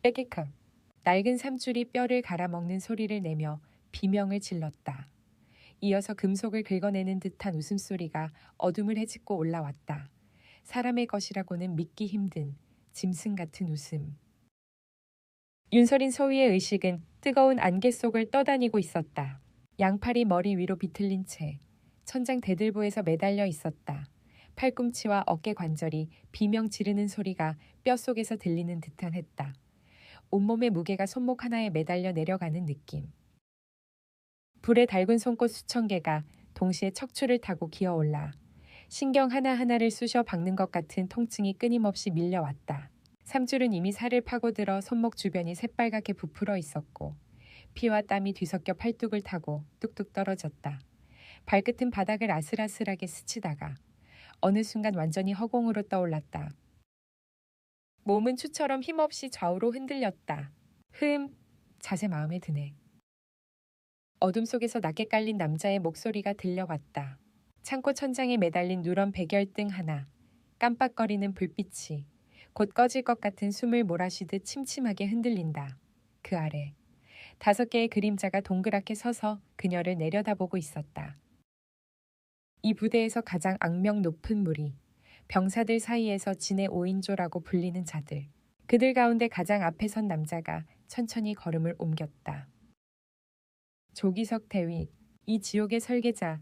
빼기카. 낡은 삼줄이 뼈를 갈아먹는 소리를 내며 비명을 질렀다. 이어서 금속을 긁어내는 듯한 웃음소리가 어둠을 헤집고 올라왔다. 사람의 것이라고는 믿기 힘든 짐승 같은 웃음. 윤설인 소위의 의식은 뜨거운 안개 속을 떠다니고 있었다. 양팔이 머리 위로 비틀린 채 천장 대들보에서 매달려 있었다. 팔꿈치와 어깨 관절이 비명 지르는 소리가 뼛속에서 들리는 듯한 했다. 온몸의 무게가 손목 하나에 매달려 내려가는 느낌. 불에 달군 손꽃 수천 개가 동시에 척추를 타고 기어올라 신경 하나하나를 쑤셔 박는 것 같은 통증이 끊임없이 밀려왔다. 삼줄은 이미 살을 파고들어 손목 주변이 새빨갛게 부풀어 있었고 피와 땀이 뒤섞여 팔뚝을 타고 뚝뚝 떨어졌다. 발끝은 바닥을 아슬아슬하게 스치다가 어느 순간 완전히 허공으로 떠올랐다. 몸은 추처럼 힘없이 좌우로 흔들렸다. 자세 마음에 드네. 어둠 속에서 낮게 깔린 남자의 목소리가 들려왔다. 창고 천장에 매달린 누런 백열등 하나, 깜빡거리는 불빛이 곧 꺼질 것 같은 숨을 몰아쉬듯 침침하게 흔들린다. 그 아래 5개의 그림자가 동그랗게 서서 그녀를 내려다보고 있었다. 이 부대에서 가장 악명 높은 무리, 병사들 사이에서 진의 5인조라고 불리는 자들. 그들 가운데 가장 앞에 선 남자가 천천히 걸음을 옮겼다. 조기석 대위, 이 지옥의 설계자.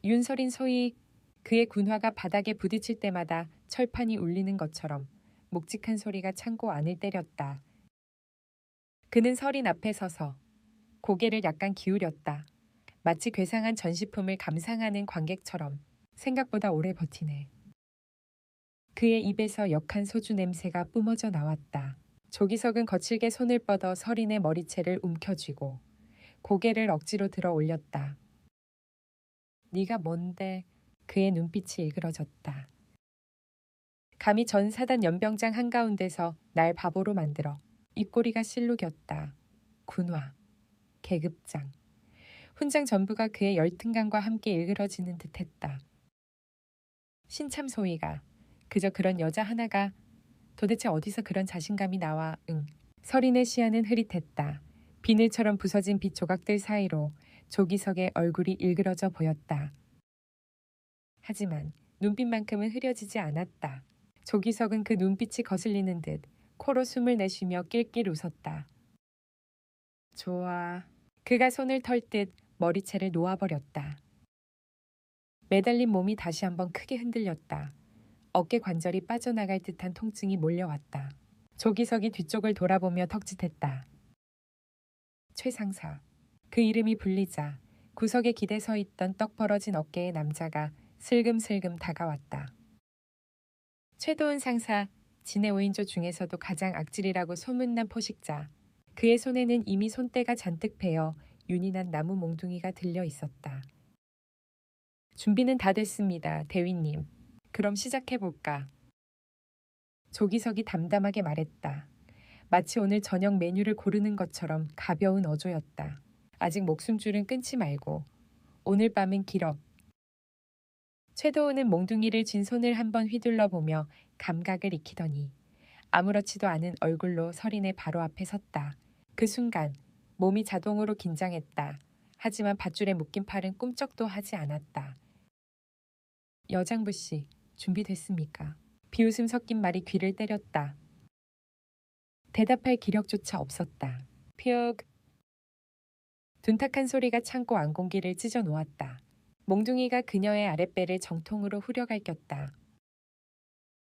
윤설인 소위 그의 군화가 바닥에 부딪힐 때마다 철판이 울리는 것처럼 묵직한 소리가 창고 안을 때렸다. 그는 설인 앞에 서서 고개를 약간 기울였다. 마치 괴상한 전시품을 감상하는 관객처럼. 생각보다 오래 버티네. 그의 입에서 역한 소주 냄새가 뿜어져 나왔다. 조기석은 거칠게 손을 뻗어 설인의 머리채를 움켜쥐고 고개를 억지로 들어 올렸다. 네가 뭔데? 그의 눈빛이 일그러졌다. 감히 전 사단 연병장 한가운데서 날 바보로 만들어. 입꼬리가 실룩였다. 군화, 계급장, 훈장 전부가 그의 열등감과 함께 일그러지는 듯했다. 신참 소위가 그저 그런 여자 하나가 도대체 어디서 그런 자신감이 나와. 설인의 시야는 흐릿했다. 비늘처럼 부서진 빛 조각들 사이로 조기석의 얼굴이 일그러져 보였다. 하지만 눈빛만큼은 흐려지지 않았다. 조기석은 그 눈빛이 거슬리는 듯 코로 숨을 내쉬며 낄낄 웃었다. 좋아. 그가 손을 털 듯 머리채를 놓아버렸다. 매달린 몸이 다시 한번 크게 흔들렸다. 어깨 관절이 빠져나갈 듯한 통증이 몰려왔다. 조기석이 뒤쪽을 돌아보며 턱짓했다. 최상사. 그 이름이 불리자 구석에 기대 서 있던 떡 벌어진 어깨의 남자가 슬금슬금 다가왔다. 최도은 상사, 진의 5인조 중에서도 가장 악질이라고 소문난 포식자. 그의 손에는 이미 손때가 잔뜩 베어 윤이 난 나무 몽둥이가 들려 있었다. 준비는 다 됐습니다, 대위님. 그럼 시작해볼까? 조기석이 담담하게 말했다. 마치 오늘 저녁 메뉴를 고르는 것처럼 가벼운 어조였다. 아직 목숨줄은 끊지 말고 오늘 밤은 길어. 최도우는 몽둥이를 쥔 손을 한번 휘둘러 보며 감각을 익히더니 아무렇지도 않은 얼굴로 설인의 바로 앞에 섰다. 그 순간 몸이 자동으로 긴장했다. 하지만 밧줄에 묶인 팔은 꿈쩍도 하지 않았다. 여장부 씨, 준비됐습니까? 비웃음 섞인 말이 귀를 때렸다. 대답할 기력조차 없었다. 퓨. 둔탁한 소리가 창고 안공기를 찢어 놓았다. 몽둥이가 그녀의 아랫배를 정통으로 후려갈겼다.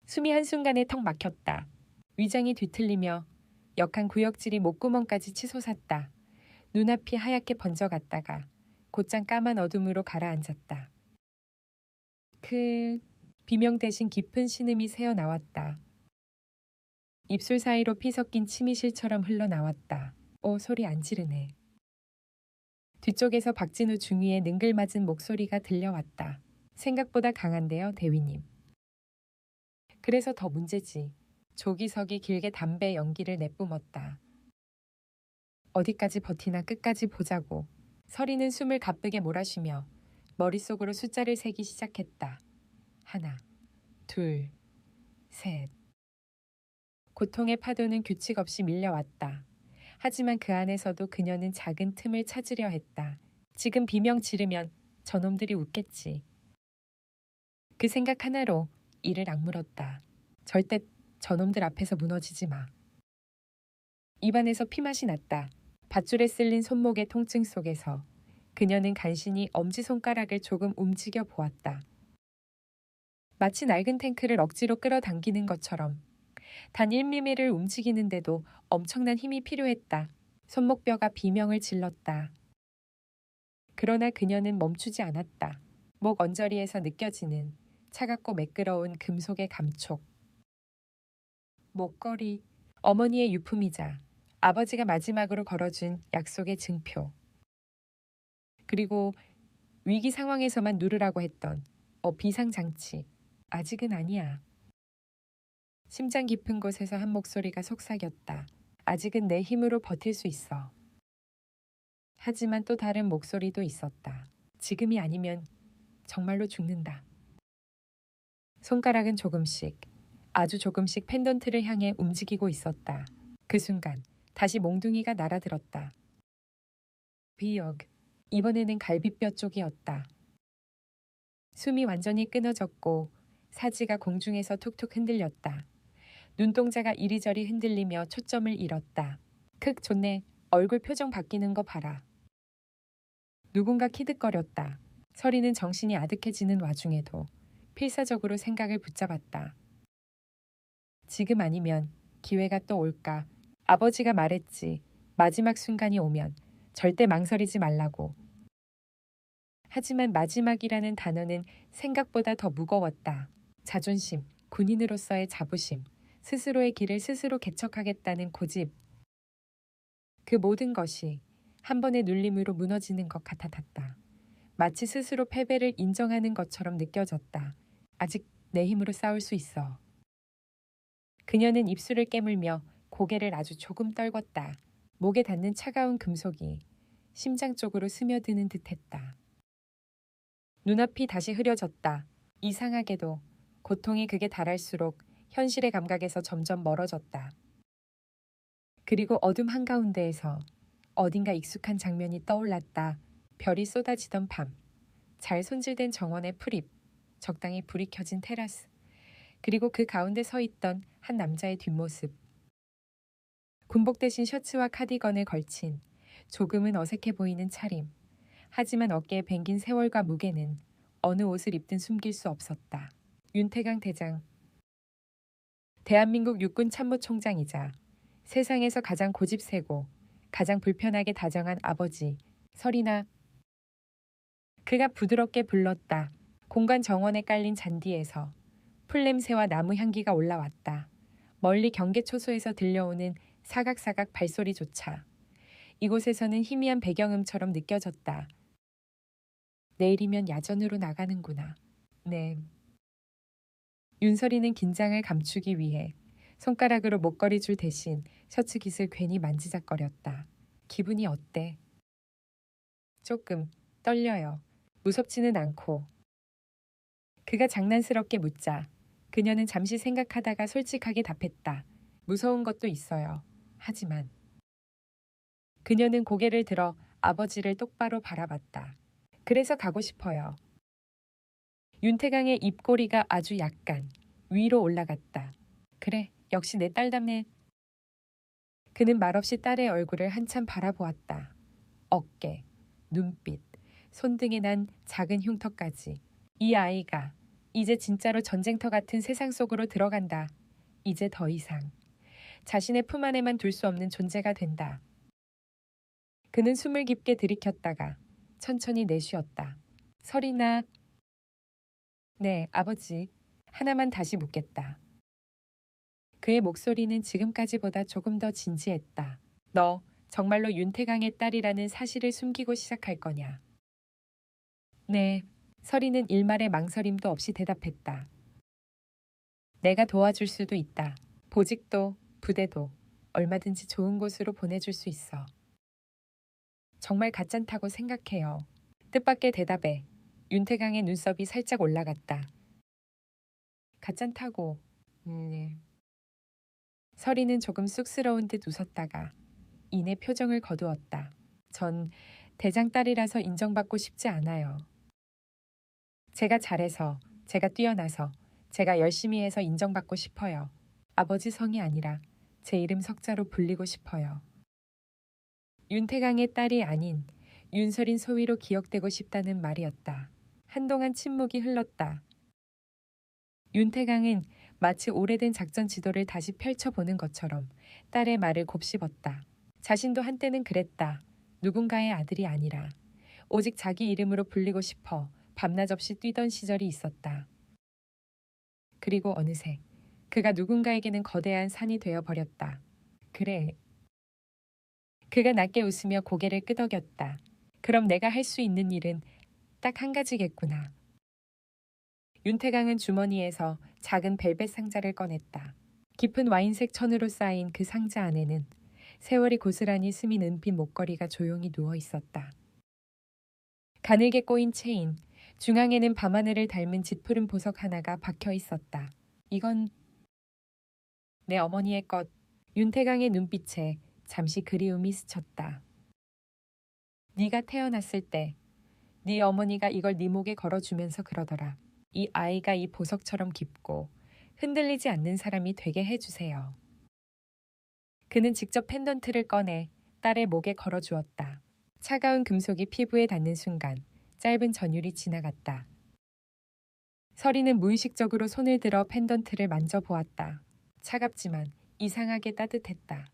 숨이 한순간에 턱 막혔다. 위장이 뒤틀리며 역한 구역질이 목구멍까지 치솟았다. 눈앞이 하얗게 번져갔다가 곧장 까만 어둠으로 가라앉았다. 비명 대신 깊은 신음이 새어나왔다. 입술 사이로 피 섞인 침이 실처럼 흘러나왔다. 소리 안 지르네. 뒤쪽에서 박진우 중위의 능글맞은 목소리가 들려왔다. 생각보다 강한데요, 대위님. 그래서 더 문제지. 조기석이 길게 담배 연기를 내뿜었다. 어디까지 버티나 끝까지 보자고. 설이는 숨을 가쁘게 몰아쉬며 머릿속으로 숫자를 세기 시작했다. 1, 2, 3. 고통의 파도는 규칙 없이 밀려왔다. 하지만 그 안에서도 그녀는 작은 틈을 찾으려 했다. 지금 비명 지르면 저놈들이 웃겠지. 그 생각 하나로 이를 악물었다. 절대 저놈들 앞에서 무너지지 마. 입안에서 피맛이 났다. 밧줄에 쓸린 손목의 통증 속에서 그녀는 간신히 엄지손가락을 조금 움직여 보았다. 마치 낡은 탱크를 억지로 끌어당기는 것처럼 단 1mm를 움직이는데도 엄청난 힘이 필요했다. 손목뼈가 비명을 질렀다. 그러나 그녀는 멈추지 않았다. 목 언저리에서 느껴지는 차갑고 매끄러운 금속의 감촉. 목걸이, 어머니의 유품이자 아버지가 마지막으로 걸어준 약속의 증표. 그리고 위기 상황에서만 누르라고 했던 비상장치. 아직은 아니야. 심장 깊은 곳에서 한 목소리가 속삭였다. 아직은 내 힘으로 버틸 수 있어. 하지만 또 다른 목소리도 있었다. 지금이 아니면 정말로 죽는다. 손가락은 조금씩, 아주 조금씩 펜던트를 향해 움직이고 있었다. 그 순간 다시 몽둥이가 날아들었다. 비역, 이번에는 갈비뼈 쪽이었다. 숨이 완전히 끊어졌고 사지가 공중에서 툭툭 흔들렸다. 눈동자가 이리저리 흔들리며 초점을 잃었다. 크, 좋네. 얼굴 표정 바뀌는 거 봐라. 누군가 키득거렸다. 서리는 정신이 아득해지는 와중에도 필사적으로 생각을 붙잡았다. 지금 아니면 기회가 또 올까. 아버지가 말했지. 마지막 순간이 오면 절대 망설이지 말라고. 하지만 마지막이라는 단어는 생각보다 더 무거웠다. 자존심, 군인으로서의 자부심, 스스로의 길을 스스로 개척하겠다는 고집. 그 모든 것이 한 번의 눌림으로 무너지는 것 같았다. 마치 스스로 패배를 인정하는 것처럼 느껴졌다. 아직 내 힘으로 싸울 수 있어. 그녀는 입술을 깨물며 고개를 아주 조금 떨궜다. 목에 닿는 차가운 금속이 심장 쪽으로 스며드는 듯했다. 눈앞이 다시 흐려졌다. 이상하게도 고통이 극에 달할수록 현실의 감각에서 점점 멀어졌다. 그리고 어둠 한가운데에서 어딘가 익숙한 장면이 떠올랐다. 별이 쏟아지던 밤, 잘 손질된 정원의 풀잎, 적당히 불이 켜진 테라스, 그리고 그 가운데 서 있던 한 남자의 뒷모습. 군복 대신 셔츠와 카디건을 걸친 조금은 어색해 보이는 차림. 하지만 어깨에 뱅긴 세월과 무게는 어느 옷을 입든 숨길 수 없었다. 윤태강 대장. 대한민국 육군 참모총장이자 세상에서 가장 고집세고 가장 불편하게 다정한 아버지, 설이나. 그가 부드럽게 불렀다. 공간 정원에 깔린 잔디에서 풀냄새와 나무 향기가 올라왔다. 멀리 경계초소에서 들려오는 사각사각 발소리조차 이곳에서는 희미한 배경음처럼 느껴졌다. 내일이면 야전으로 나가는구나. 네. 윤설이는 긴장을 감추기 위해 손가락으로 목걸이 줄 대신 셔츠 깃을 괜히 만지작거렸다. 기분이 어때? 조금 떨려요. 무섭지는 않고. 그가 장난스럽게 묻자 그녀는 잠시 생각하다가 솔직하게 답했다. 무서운 것도 있어요. 하지만 그녀는 고개를 들어 아버지를 똑바로 바라봤다. 그래서 가고 싶어요. 윤태강의 입꼬리가 아주 약간 위로 올라갔다. 그래, 역시 내 딸답네. 그는 말없이 딸의 얼굴을 한참 바라보았다. 어깨, 눈빛, 손등에 난 작은 흉터까지. 이 아이가 이제 진짜로 전쟁터 같은 세상 속으로 들어간다. 이제 더 이상 자신의 품 안에만 둘 수 없는 존재가 된다. 그는 숨을 깊게 들이켰다가 천천히 내쉬었다. 설이나. 네, 아버지. 하나만 다시 묻겠다. 그의 목소리는 지금까지보다 조금 더 진지했다. 너 정말로 윤태강의 딸이라는 사실을 숨기고 시작할 거냐? 네. 설이는 일말의 망설임도 없이 대답했다. 내가 도와줄 수도 있다. 보직도 부대도 얼마든지 좋은 곳으로 보내줄 수 있어. 정말 가짠다고 생각해요. 뜻밖의 대답에 윤태강의 눈썹이 살짝 올라갔다. 가짠다고. 네. 서리는 조금 쑥스러운 듯 웃었다가 이내 표정을 거두었다. 전 대장 딸이라서 인정받고 싶지 않아요. 제가 잘해서, 제가 뛰어나서, 제가 열심히 해서 인정받고 싶어요. 아버지 성이 아니라 제 이름 석자로 불리고 싶어요. 윤태강의 딸이 아닌 윤설인 소위로 기억되고 싶다는 말이었다. 한동안 침묵이 흘렀다. 윤태강은 마치 오래된 작전 지도를 다시 펼쳐보는 것처럼 딸의 말을 곱씹었다. 자신도 한때는 그랬다. 누군가의 아들이 아니라 오직 자기 이름으로 불리고 싶어 밤낮 없이 뛰던 시절이 있었다. 그리고 어느새 그가 누군가에게는 거대한 산이 되어버렸다. 그래. 그가 낮게 웃으며 고개를 끄덕였다. 그럼 내가 할 수 있는 일은 딱 한 가지겠구나. 윤태강은 주머니에서 작은 벨벳 상자를 꺼냈다. 깊은 와인색 천으로 쌓인 그 상자 안에는 세월이 고스란히 스민 은빛 목걸이가 조용히 누워 있었다. 가늘게 꼬인 체인, 중앙에는 밤하늘을 닮은 짙푸른 보석 하나가 박혀 있었다. 이건 내 어머니의 것. 윤태강의 눈빛에 잠시 그리움이 스쳤다. 네가 태어났을 때 네 어머니가 이걸 네 목에 걸어주면서 그러더라. 이 아이가 이 보석처럼 깊고 흔들리지 않는 사람이 되게 해주세요. 그는 직접 펜던트를 꺼내 딸의 목에 걸어주었다. 차가운 금속이 피부에 닿는 순간 짧은 전율이 지나갔다. 서리는 무의식적으로 손을 들어 펜던트를 만져보았다. 차갑지만 이상하게 따뜻했다.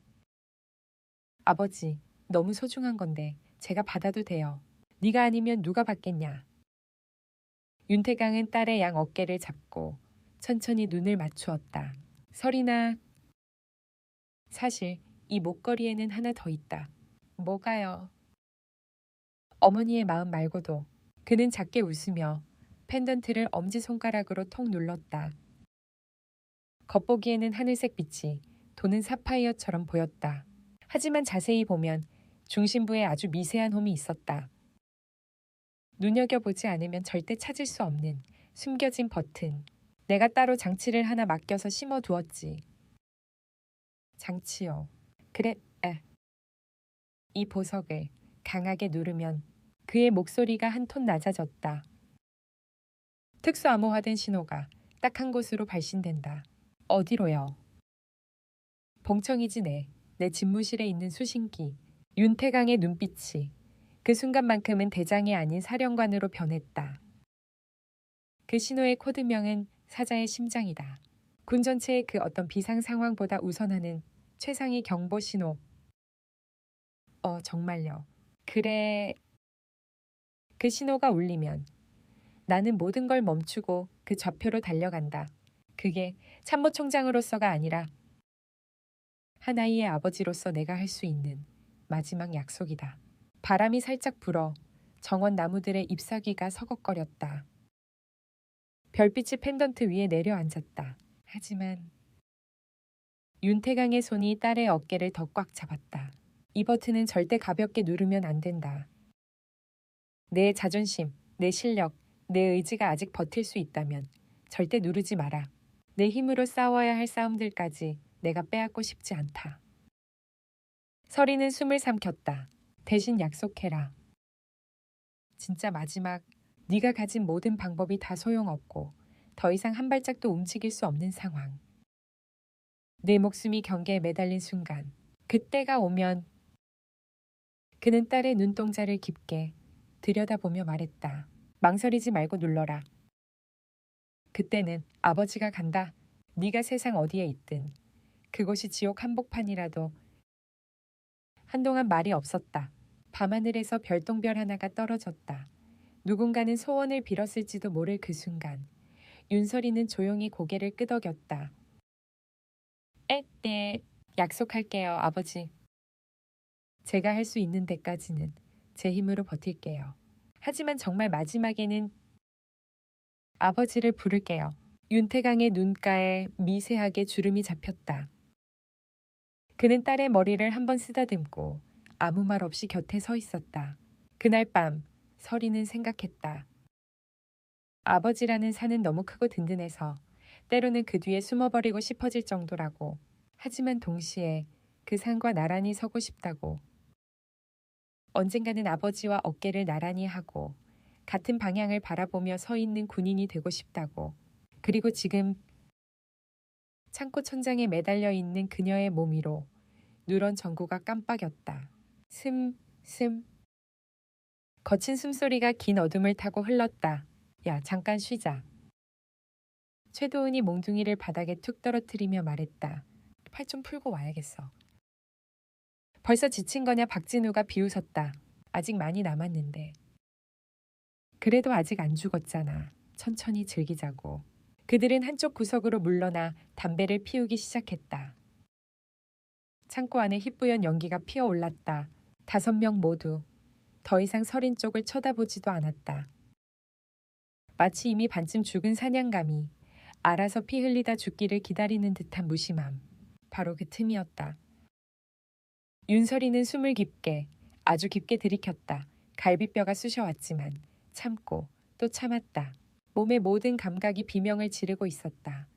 아버지, 너무 소중한 건데 제가 받아도 돼요. 네가 아니면 누가 받겠냐. 윤태강은 딸의 양 어깨를 잡고 천천히 눈을 맞추었다. 설이나 사실 이 목걸이에는 하나 더 있다. 뭐가요? 어머니의 마음 말고도. 그는 작게 웃으며 펜던트를 엄지손가락으로 톡 눌렀다. 겉보기에는 하늘색 빛이 도는 사파이어처럼 보였다. 하지만 자세히 보면 중심부에 아주 미세한 홈이 있었다. 눈여겨보지 않으면 절대 찾을 수 없는 숨겨진 버튼. 내가 따로 장치를 하나 맡겨서 심어두었지. 장치요. 그래, 이 보석을 강하게 누르면 그의 목소리가 한 톤 낮아졌다. 특수 암호화된 신호가 딱 한 곳으로 발신된다. 어디로요? 봉청이지 내 집무실에 있는 수신기. 윤태강의 눈빛이 그 순간만큼은 대장이 아닌 사령관으로 변했다. 그 신호의 코드명은 사자의 심장이다. 군 전체의 그 어떤 비상 상황보다 우선하는 최상위 경보 신호. 정말요. 그래. 그 신호가 울리면 나는 모든 걸 멈추고 그 좌표로 달려간다. 그게 참모총장으로서가 아니라 한 아이의 아버지로서 내가 할 수 있는 마지막 약속이다. 바람이 살짝 불어 정원 나무들의 잎사귀가 서걱거렸다. 별빛이 펜던트 위에 내려앉았다. 하지만 윤태강의 손이 딸의 어깨를 더 꽉 잡았다. 이 버튼은 절대 가볍게 누르면 안 된다. 내 자존심, 내 실력, 내 의지가 아직 버틸 수 있다면 절대 누르지 마라. 내 힘으로 싸워야 할 싸움들까지 내가 빼앗고 싶지 않다. 서리는 숨을 삼켰다. 대신 약속해라. 진짜 마지막, 네가 가진 모든 방법이 다 소용없고 더 이상 한 발짝도 움직일 수 없는 상황. 내 목숨이 경계에 매달린 순간, 그때가 오면 그는 딸의 눈동자를 깊게 들여다보며 말했다. 망설이지 말고 눌러라. 그때는 아버지가 간다. 네가 세상 어디에 있든 그곳이 지옥 한복판이라도. 한동안 말이 없었다. 밤하늘에서 별똥별 하나가 떨어졌다. 누군가는 소원을 빌었을지도 모를 그 순간 윤설이는 조용히 고개를 끄덕였다. 네. 약속할게요, 아버지. 제가 할 수 있는 데까지는 제 힘으로 버틸게요. 하지만 정말 마지막에는 아버지를 부를게요. 윤태강의 눈가에 미세하게 주름이 잡혔다. 그는 딸의 머리를 한번 쓰다듬고 아무 말 없이 곁에 서 있었다. 그날 밤 설이는 생각했다. 아버지라는 산은 너무 크고 든든해서 때로는 그 뒤에 숨어버리고 싶어질 정도라고. 하지만 동시에 그 산과 나란히 서고 싶다고. 언젠가는 아버지와 어깨를 나란히 하고 같은 방향을 바라보며 서 있는 군인이 되고 싶다고. 그리고 지금 창고 천장에 매달려 있는 그녀의 몸 위로 누런 전구가 깜빡였다. 슴. 거친 숨소리가 긴 어둠을 타고 흘렀다. 야, 잠깐 쉬자. 최도은이 몽둥이를 바닥에 툭 떨어뜨리며 말했다. 팔 좀 풀고 와야겠어. 벌써 지친 거냐 박진우가 비웃었다. 아직 많이 남았는데. 그래도 아직 안 죽었잖아. 천천히 즐기자고. 그들은 한쪽 구석으로 물러나 담배를 피우기 시작했다. 창고 안에 희뿌연 연기가 피어올랐다. 5명 모두 더 이상 서린 쪽을 쳐다보지도 않았다. 마치 이미 반쯤 죽은 사냥감이 알아서 피 흘리다 죽기를 기다리는 듯한 무심함. 바로 그 틈이었다. 윤설이는 숨을 깊게, 아주 깊게 들이켰다. 갈비뼈가 쑤셔왔지만 참고 또 참았다. 몸의 모든 감각이 비명을 지르고 있었다.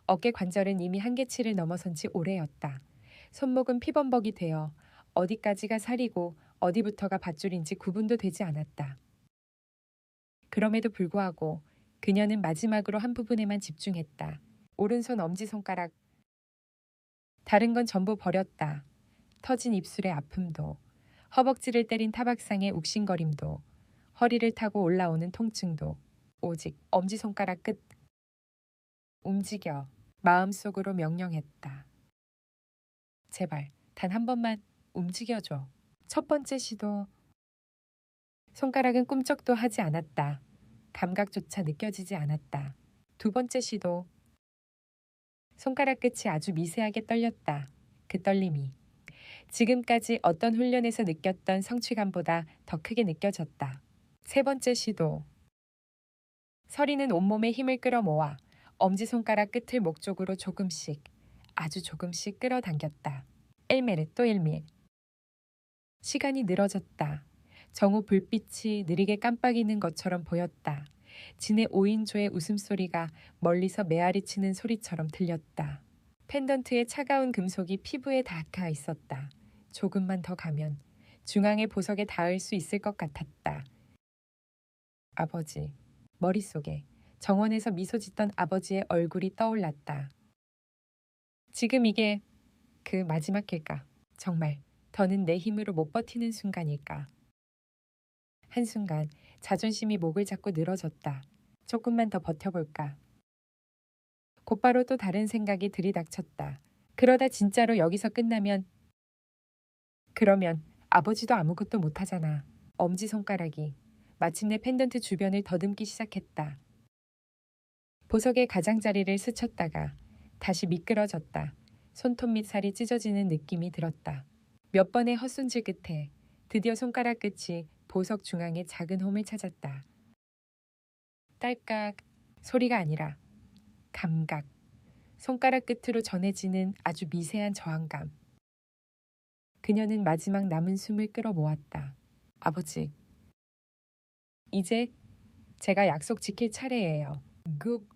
어깨 관절은 이미 한계치를 넘어선 지 오래였다. 손목은 피범벅이 되어 어디까지가 살이고 어디부터가 밧줄인지 구분도 되지 않았다. 그럼에도 불구하고 그녀는 마지막으로 한 부분에만 집중했다. 오른손 엄지손가락. 다른 건 전부 버렸다. 터진 입술의 아픔도, 허벅지를 때린 타박상의 욱신거림도, 허리를 타고 올라오는 통증도, 오직 엄지손가락 끝. 움직여. 마음속으로 명령했다. 제발 단 한 번만 움직여줘. 첫 번째 시도. 손가락은 꿈쩍도 하지 않았다. 감각조차 느껴지지 않았다. 두 번째 시도. 손가락 끝이 아주 미세하게 떨렸다. 그 떨림이 지금까지 어떤 훈련에서 느꼈던 성취감보다 더 크게 느껴졌다. 세 번째 시도. 서리는 온몸에 힘을 끌어모아 엄지손가락 끝을 목 쪽으로 조금씩, 아주 조금씩 끌어당겼다. 1mm 또 1mm. 시간이 늘어졌다. 정오 불빛이 느리게 깜빡이는 것처럼 보였다. 진의 5인조의 웃음소리가 멀리서 메아리 치는 소리처럼 들렸다. 펜던트의 차가운 금속이 피부에 닿아 있었다. 조금만 더 가면 중앙의 보석에 닿을 수 있을 것 같았다. 아버지. 머릿속에 정원에서 미소 짓던 아버지의 얼굴이 떠올랐다. 지금 이게 그 마지막 길까? 정말 더는 내 힘으로 못 버티는 순간일까? 한순간 자존심이 목을 잡고 늘어졌다. 조금만 더 버텨볼까? 곧바로 또 다른 생각이 들이닥쳤다. 그러다 진짜로 여기서 끝나면 그러면 아버지도 아무것도 못하잖아. 엄지손가락이 마침내 펜던트 주변을 더듬기 시작했다. 보석의 가장자리를 스쳤다가 다시 미끄러졌다. 손톱 밑 살이 찢어지는 느낌이 들었다. 몇 번의 헛손질 끝에 드디어 손가락 끝이 보석 중앙의 작은 홈을 찾았다. 딸깍 소리가 아니라 감각. 손가락 끝으로 전해지는 아주 미세한 저항감. 그녀는 마지막 남은 숨을 끌어모았다. 아버지. 이제 제가 약속 지킬 차례예요. 급.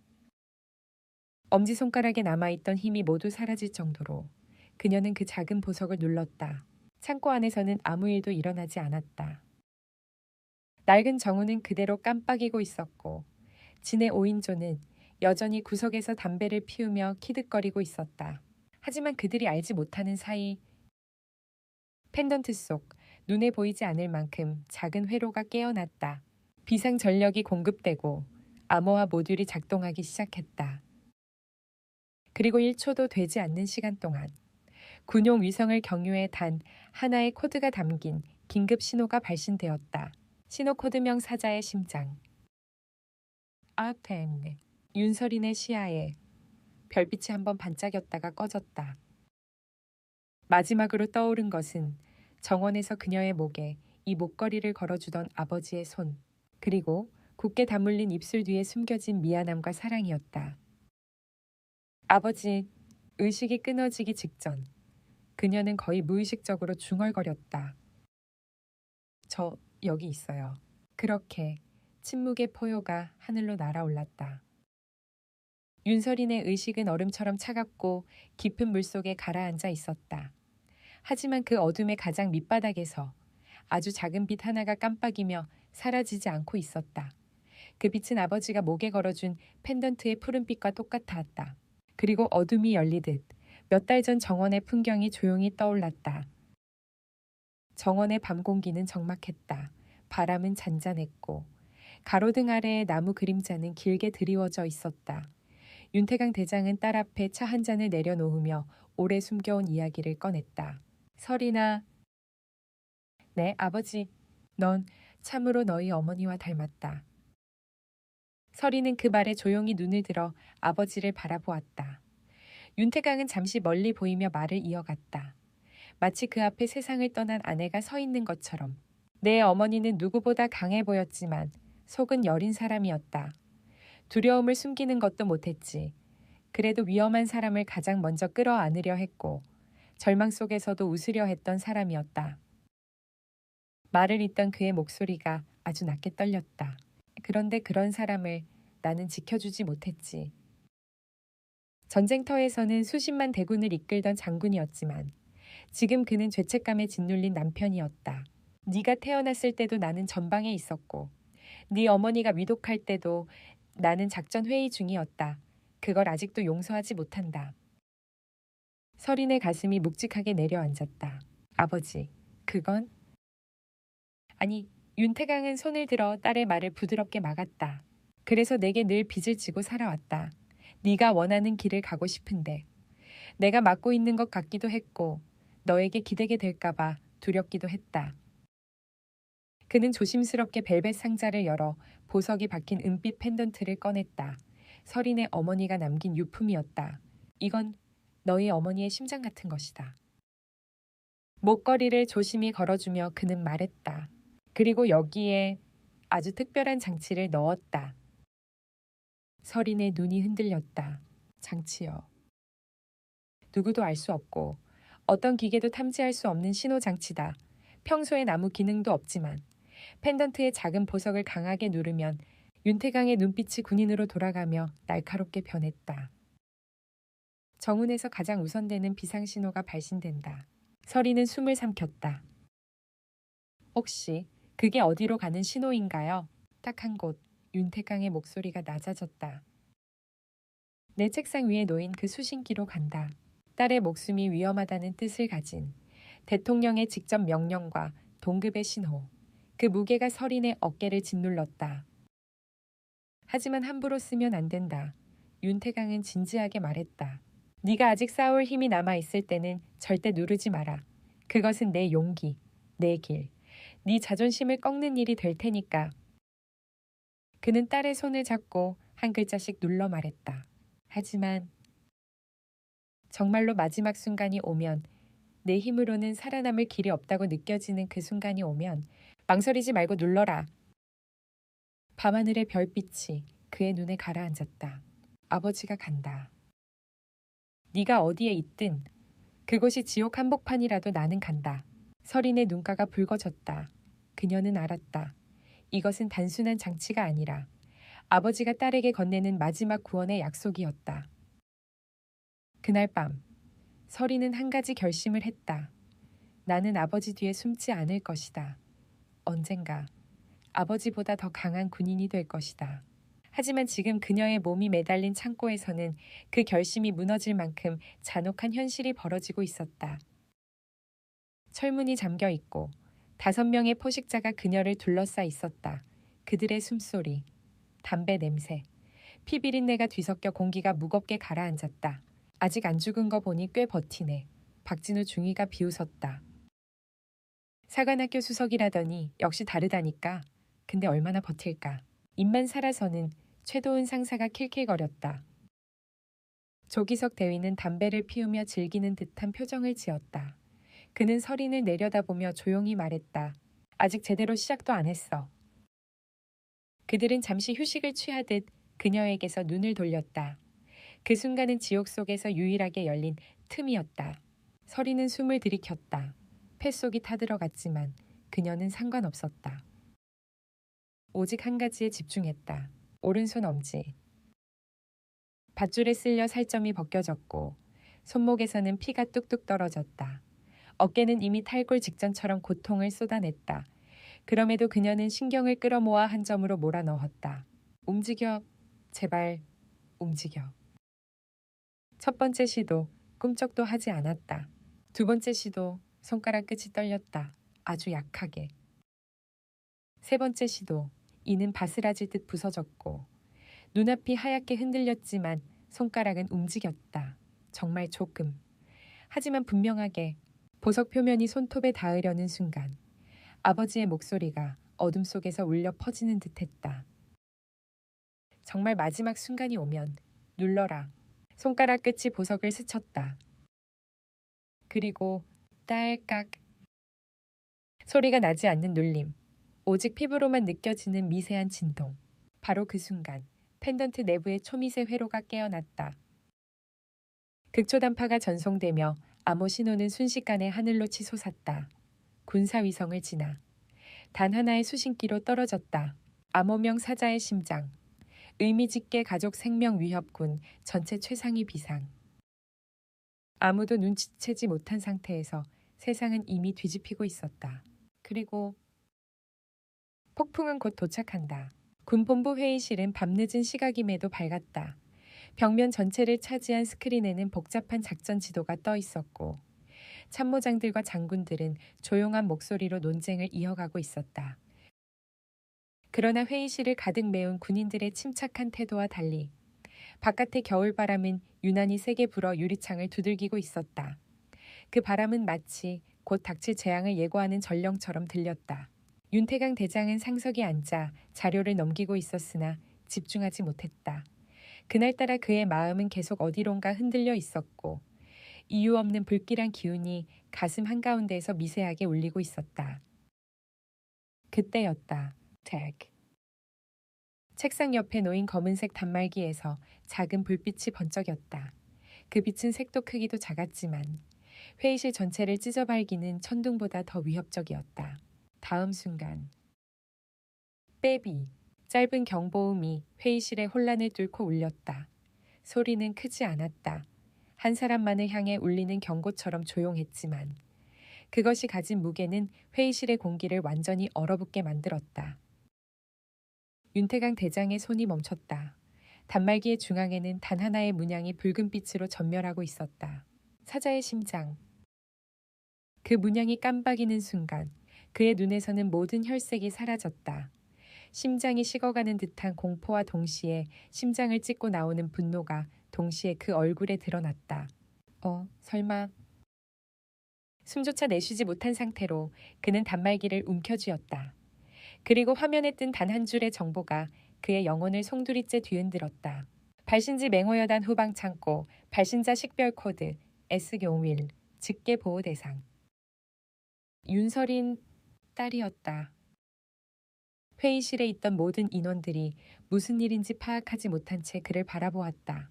엄지손가락에 남아있던 힘이 모두 사라질 정도로 그녀는 그 작은 보석을 눌렀다. 창고 안에서는 아무 일도 일어나지 않았다. 낡은 정우는 그대로 깜빡이고 있었고 진의 5인조는 여전히 구석에서 담배를 피우며 키득거리고 있었다. 하지만 그들이 알지 못하는 사이 펜던트 속 눈에 보이지 않을 만큼 작은 회로가 깨어났다. 비상 전력이 공급되고 암호화 모듈이 작동하기 시작했다. 그리고 1초도 되지 않는 시간 동안 군용 위성을 경유해 단 하나의 코드가 담긴 긴급 신호가 발신되었다. 신호 코드명 사자의 심장. 아텐. 윤설인의 시야에 별빛이 한번 반짝였다가 꺼졌다. 마지막으로 떠오른 것은 정원에서 그녀의 목에 이 목걸이를 걸어주던 아버지의 손, 그리고 굳게 다물린 입술 뒤에 숨겨진 미안함과 사랑이었다. 아버지, 의식이 끊어지기 직전 그녀는 거의 무의식적으로 중얼거렸다. 저 여기 있어요. 그렇게 침묵의 포효가 하늘로 날아올랐다. 윤설인의 의식은 얼음처럼 차갑고 깊은 물속에 가라앉아 있었다. 하지만 그 어둠의 가장 밑바닥에서 아주 작은 빛 하나가 깜빡이며 사라지지 않고 있었다. 그 빛은 아버지가 목에 걸어준 펜던트의 푸른빛과 똑같았다. 그리고 어둠이 열리듯 몇 달 전 정원의 풍경이 조용히 떠올랐다. 정원의 밤 공기는 적막했다. 바람은 잔잔했고 가로등 아래의 나무 그림자는 길게 드리워져 있었다. 윤태강 대장은 딸 앞에 차 한 잔을 내려놓으며 오래 숨겨온 이야기를 꺼냈다. 설이나 네, 아버지. 넌 참으로 너희 어머니와 닮았다. 설이는 그 말에 조용히 눈을 들어 아버지를 바라보았다. 윤태강은 잠시 멀리 보이며 말을 이어갔다. 마치 그 앞에 세상을 떠난 아내가 서 있는 것처럼. 내 어머니는 누구보다 강해 보였지만 속은 여린 사람이었다. 두려움을 숨기는 것도 못했지. 그래도 위험한 사람을 가장 먼저 끌어안으려 했고 절망 속에서도 웃으려 했던 사람이었다. 말을 잇던 그의 목소리가 아주 낮게 떨렸다. 그런데 그런 사람을 나는 지켜주지 못했지. 전쟁터에서는 수십만 대군을 이끌던 장군이었지만 지금 그는 죄책감에 짓눌린 남편이었다. 네가 태어났을 때도 나는 전방에 있었고 네 어머니가 위독할 때도 나는 작전 회의 중이었다. 그걸 아직도 용서하지 못한다. 설인의 가슴이 묵직하게 내려앉았다. 아버지, 그건? 아니, 윤태강은 손을 들어 딸의 말을 부드럽게 막았다. 그래서 내게 늘 빚을 지고 살아왔다. 네가 원하는 길을 가고 싶은데 내가 맡고 있는 것 같기도 했고 너에게 기대게 될까봐 두렵기도 했다. 그는 조심스럽게 벨벳 상자를 열어 보석이 박힌 은빛 펜던트를 꺼냈다. 설인의 어머니가 남긴 유품이었다. 이건 너희 어머니의 심장 같은 것이다. 목걸이를 조심히 걸어주며 그는 말했다. 그리고 여기에 아주 특별한 장치를 넣었다. 설인의 눈이 흔들렸다. 장치요. 누구도 알 수 없고 어떤 기계도 탐지할 수 없는 신호장치다. 평소엔 아무 기능도 없지만 펜던트의 작은 보석을 강하게 누르면 윤태강의 눈빛이 군인으로 돌아가며 날카롭게 변했다. 정운에서 가장 우선되는 비상신호가 발신된다. 설이는 숨을 삼켰다. 혹시 그게 어디로 가는 신호인가요? 딱 한 곳 윤태강의 목소리가 낮아졌다. 내 책상 위에 놓인 그 수신기로 간다. 딸의 목숨이 위험하다는 뜻을 가진 대통령의 직접 명령과 동급의 신호. 그 무게가 설인의 어깨를 짓눌렀다. 하지만 함부로 쓰면 안 된다. 윤태강은 진지하게 말했다. 네가 아직 싸울 힘이 남아있을 때는 절대 누르지 마라. 그것은 내 용기, 내 길, 네 자존심을 꺾는 일이 될 테니까. 그는 딸의 손을 잡고 한 글자씩 눌러 말했다. 하지만 정말로 마지막 순간이 오면 내 힘으로는 살아남을 길이 없다고 느껴지는 그 순간이 오면 망설이지 말고 눌러라. 밤하늘의 별빛이 그의 눈에 가라앉았다. 아버지가 간다. 네가 어디에 있든 그곳이 지옥 한복판이라도 나는 간다. 설인의 눈가가 붉어졌다. 그녀는 알았다. 이것은 단순한 장치가 아니라 아버지가 딸에게 건네는 마지막 구원의 약속이었다. 그날 밤 설인은 한 가지 결심을 했다. 나는 아버지 뒤에 숨지 않을 것이다. 언젠가 아버지보다 더 강한 군인이 될 것이다. 하지만 지금 그녀의 몸이 매달린 창고에서는 그 결심이 무너질 만큼 잔혹한 현실이 벌어지고 있었다. 철문이 잠겨 있고 5명의 포식자가 그녀를 둘러싸 있었다. 그들의 숨소리, 담배 냄새, 피 비린내가 뒤섞여 공기가 무겁게 가라앉았다. 아직 안 죽은 거 보니 꽤 버티네. 박진우 중위가 비웃었다. 사관학교 수석이라더니 역시 다르다니까. 근데 얼마나 버틸까. 입만 살아서는 최도훈 상사가 킬킬거렸다. 조기석 대위는 담배를 피우며 즐기는 듯한 표정을 지었다. 그는 설인을 내려다보며 조용히 말했다. 아직 제대로 시작도 안 했어. 그들은 잠시 휴식을 취하듯 그녀에게서 눈을 돌렸다. 그 순간은 지옥 속에서 유일하게 열린 틈이었다. 설인은 숨을 들이켰다. 폐속이 타들어갔지만 그녀는 상관없었다. 오직 한 가지에 집중했다. 오른손 엄지. 밧줄에 쓸려 살점이 벗겨졌고 손목에서는 피가 뚝뚝 떨어졌다. 어깨는 이미 탈골 직전처럼 고통을 쏟아냈다. 그럼에도 그녀는 신경을 끌어모아 한 점으로 몰아넣었다. 움직여, 제발 움직여. 첫 번째 시도, 꿈쩍도 하지 않았다. 두 번째 시도, 손가락 끝이 떨렸다. 아주 약하게. 세 번째 시도, 이는 바스라질 듯 부서졌고 눈앞이 하얗게 흔들렸지만 손가락은 움직였다. 정말 조금. 하지만 분명하게 보석 표면이 손톱에 닿으려는 순간 아버지의 목소리가 어둠 속에서 울려 퍼지는 듯했다. 정말 마지막 순간이 오면 눌러라. 손가락 끝이 보석을 스쳤다. 그리고 딸깍. 소리가 나지 않는 눌림. 오직 피부로만 느껴지는 미세한 진동. 바로 그 순간 펜던트 내부의 초미세 회로가 깨어났다. 극초단파가 전송되며 암호 신호는 순식간에 하늘로 치솟았다. 군사위성을 지나 단 하나의 수신기로 떨어졌다. 암호명 사자의 심장. 의미짓게 가족 생명 위협군 전체 최상위 비상. 아무도 눈치채지 못한 상태에서 세상은 이미 뒤집히고 있었다. 그리고 폭풍은 곧 도착한다. 군본부 회의실은 밤늦은 시각임에도 밝았다. 벽면 전체를 차지한 스크린에는 복잡한 작전 지도가 떠 있었고 참모장들과 장군들은 조용한 목소리로 논쟁을 이어가고 있었다. 그러나 회의실을 가득 메운 군인들의 침착한 태도와 달리 바깥의 겨울바람은 유난히 세게 불어 유리창을 두들기고 있었다. 그 바람은 마치 곧 닥칠 재앙을 예고하는 전령처럼 들렸다. 윤태강 대장은 상석에 앉아 자료를 넘기고 있었으나 집중하지 못했다. 그날따라 그의 마음은 계속 어디론가 흔들려 있었고 이유 없는 불길한 기운이 가슴 한가운데에서 미세하게 울리고 있었다. 그때였다. 태그. 책상 옆에 놓인 검은색 단말기에서 작은 불빛이 번쩍였다. 그 빛은 색도 크기도 작았지만 회의실 전체를 찢어발기는 천둥보다 더 위협적이었다. 다음 순간 빼비. 짧은 경보음이 회의실의 혼란을 뚫고 울렸다. 소리는 크지 않았다. 한 사람만을 향해 울리는 경고처럼 조용했지만 그것이 가진 무게는 회의실의 공기를 완전히 얼어붙게 만들었다. 윤태강 대장의 손이 멈췄다. 단말기의 중앙에는 단 하나의 문양이 붉은 빛으로 전멸하고 있었다. 사자의 심장. 그 문양이 깜박이는 순간 그의 눈에서는 모든 혈색이 사라졌다. 심장이 식어가는 듯한 공포와 동시에 심장을 찢고 나오는 분노가 동시에 그 얼굴에 드러났다. 설마. 숨조차 내쉬지 못한 상태로 그는 단말기를 움켜쥐었다. 그리고 화면에 뜬 단 한 줄의 정보가 그의 영혼을 송두리째 뒤흔들었다. 발신지 맹호여단 후방 창고, 발신자 식별 코드, S경윌, 직계 보호 대상. 윤설인 딸이었다. 회의실에 있던 모든 인원들이 무슨 일인지 파악하지 못한 채 그를 바라보았다.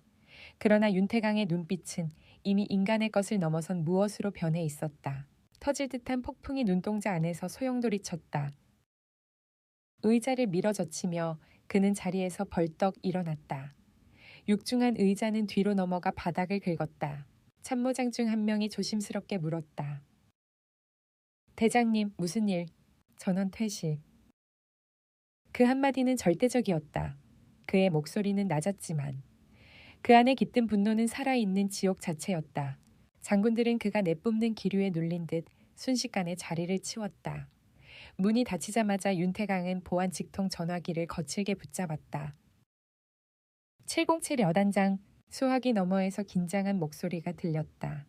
그러나 윤태강의 눈빛은 이미 인간의 것을 넘어선 무엇으로 변해 있었다. 터질 듯한 폭풍이 눈동자 안에서 소용돌이쳤다. 의자를 밀어젖히며 그는 자리에서 벌떡 일어났다. 육중한 의자는 뒤로 넘어가 바닥을 긁었다. 참모장 중 한 명이 조심스럽게 물었다. 대장님, 무슨 일? 전원 퇴실. 그 한마디는 절대적이었다. 그의 목소리는 낮았지만 그 안에 깃든 분노는 살아있는 지옥 자체였다. 장군들은 그가 내뿜는 기류에 눌린 듯 순식간에 자리를 치웠다. 문이 닫히자마자 윤태강은 보안 직통 전화기를 거칠게 붙잡았다. 707 여단장, 수화기 너머에서 긴장한 목소리가 들렸다.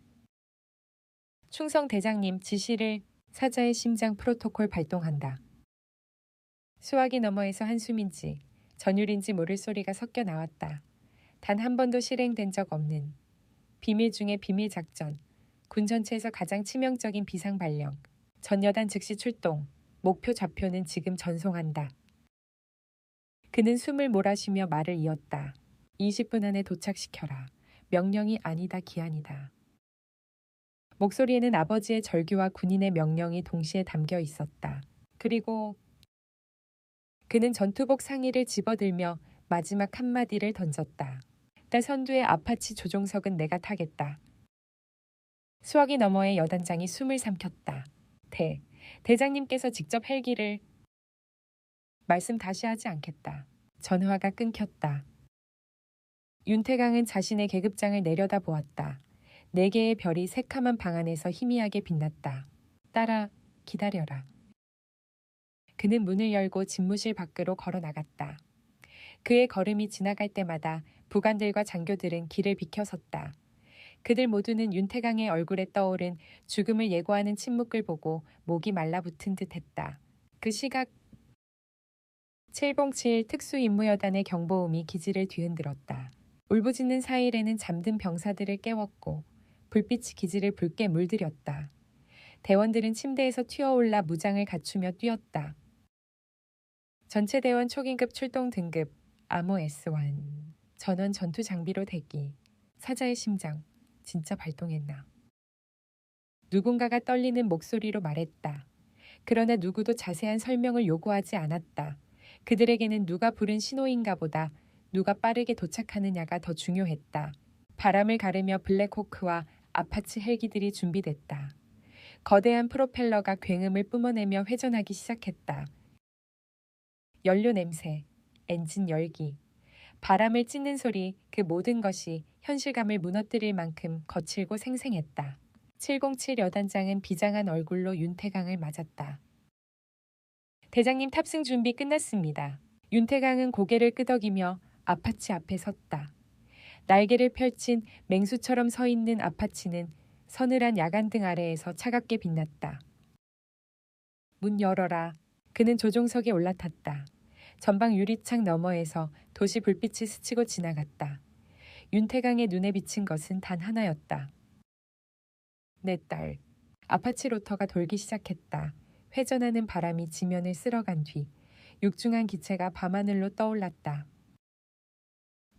충성 대장님 지시를. 사자의 심장 프로토콜 발동한다. 수화기 너머에서 한숨인지 전율인지 모를 소리가 섞여 나왔다. 단 한 번도 실행된 적 없는 비밀 중의 비밀 작전, 군 전체에서 가장 치명적인 비상 발령, 전여단 즉시 출동, 목표 좌표는 지금 전송한다. 그는 숨을 몰아쉬며 말을 이었다. 20분 안에 도착시켜라. 명령이 아니다 기한이다. 목소리에는 아버지의 절규와 군인의 명령이 동시에 담겨 있었다. 그리고 그는 전투복 상의를 집어들며 마지막 한마디를 던졌다. 나 선두의 아파치 조종석은 내가 타겠다. 수화기 너머의 여단장이 숨을 삼켰다. 대장님께서 직접 헬기를... 말씀 다시 하지 않겠다. 전화가 끊겼다. 윤태강은 자신의 계급장을 내려다 보았다. 4개의 별이 새카만 방 안에서 희미하게 빛났다. 딸아, 기다려라. 그는 문을 열고 집무실 밖으로 걸어 나갔다. 그의 걸음이 지나갈 때마다 부관들과 장교들은 길을 비켜섰다. 그들 모두는 윤태강의 얼굴에 떠오른 죽음을 예고하는 침묵을 보고 목이 말라붙은 듯했다. 그 시각 707 특수임무여단의 경보음이 기지를 뒤흔들었다. 울부짖는 사이렌은 잠든 병사들을 깨웠고 불빛이 기지를 붉게 물들였다. 대원들은 침대에서 튀어올라 무장을 갖추며 뛰었다. 전체대원 초긴급 출동 등급 암호 S1 전원 전투 장비로 대기. 사자의 심장 진짜 발동했나. 누군가가 떨리는 목소리로 말했다. 그러나 누구도 자세한 설명을 요구하지 않았다. 그들에게는 누가 부른 신호인가 보다 누가 빠르게 도착하느냐가 더 중요했다. 바람을 가르며 블랙호크와 아파치 헬기들이 준비됐다. 거대한 프로펠러가 굉음을 뿜어내며 회전하기 시작했다. 연료 냄새, 엔진 열기, 바람을 찢는 소리, 그 모든 것이 현실감을 무너뜨릴 만큼 거칠고 생생했다. 707 여단장은 비장한 얼굴로 윤태강을 맞았다. 대장님 탑승 준비 끝났습니다. 윤태강은 고개를 끄덕이며 아파치 앞에 섰다. 날개를 펼친 맹수처럼 서 있는 아파치는 서늘한 야간등 아래에서 차갑게 빛났다. 문 열어라. 그는 조종석에 올라탔다. 전방 유리창 너머에서 도시 불빛이 스치고 지나갔다. 윤태강의 눈에 비친 것은 단 하나였다. 내 딸. 아파치 로터가 돌기 시작했다. 회전하는 바람이 지면을 쓸어간 뒤 육중한 기체가 밤하늘로 떠올랐다.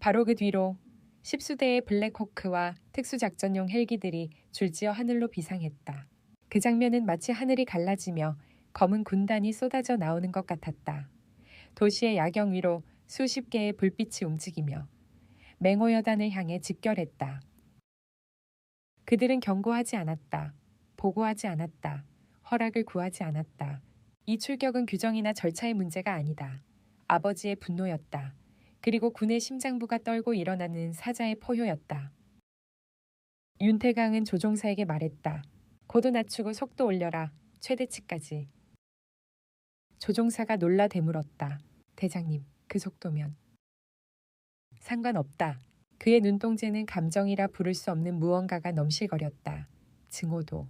바로 그 뒤로 10수대의 블랙호크와 특수작전용 헬기들이 줄지어 하늘로 비상했다. 그 장면은 마치 하늘이 갈라지며 검은 군단이 쏟아져 나오는 것 같았다. 도시의 야경 위로 수십 개의 불빛이 움직이며 맹호여단을 향해 집결했다. 그들은 경고하지 않았다. 보고하지 않았다. 허락을 구하지 않았다. 이 출격은 규정이나 절차의 문제가 아니다. 아버지의 분노였다. 그리고 군의 심장부가 떨고 일어나는 사자의 포효였다. 윤태강은 조종사에게 말했다. 고도 낮추고 속도 올려라. 최대치까지. 조종사가 놀라 되물었다. 대장님, 그 속도면. 상관없다. 그의 눈동자는 감정이라 부를 수 없는 무언가가 넘실거렸다. 증오도,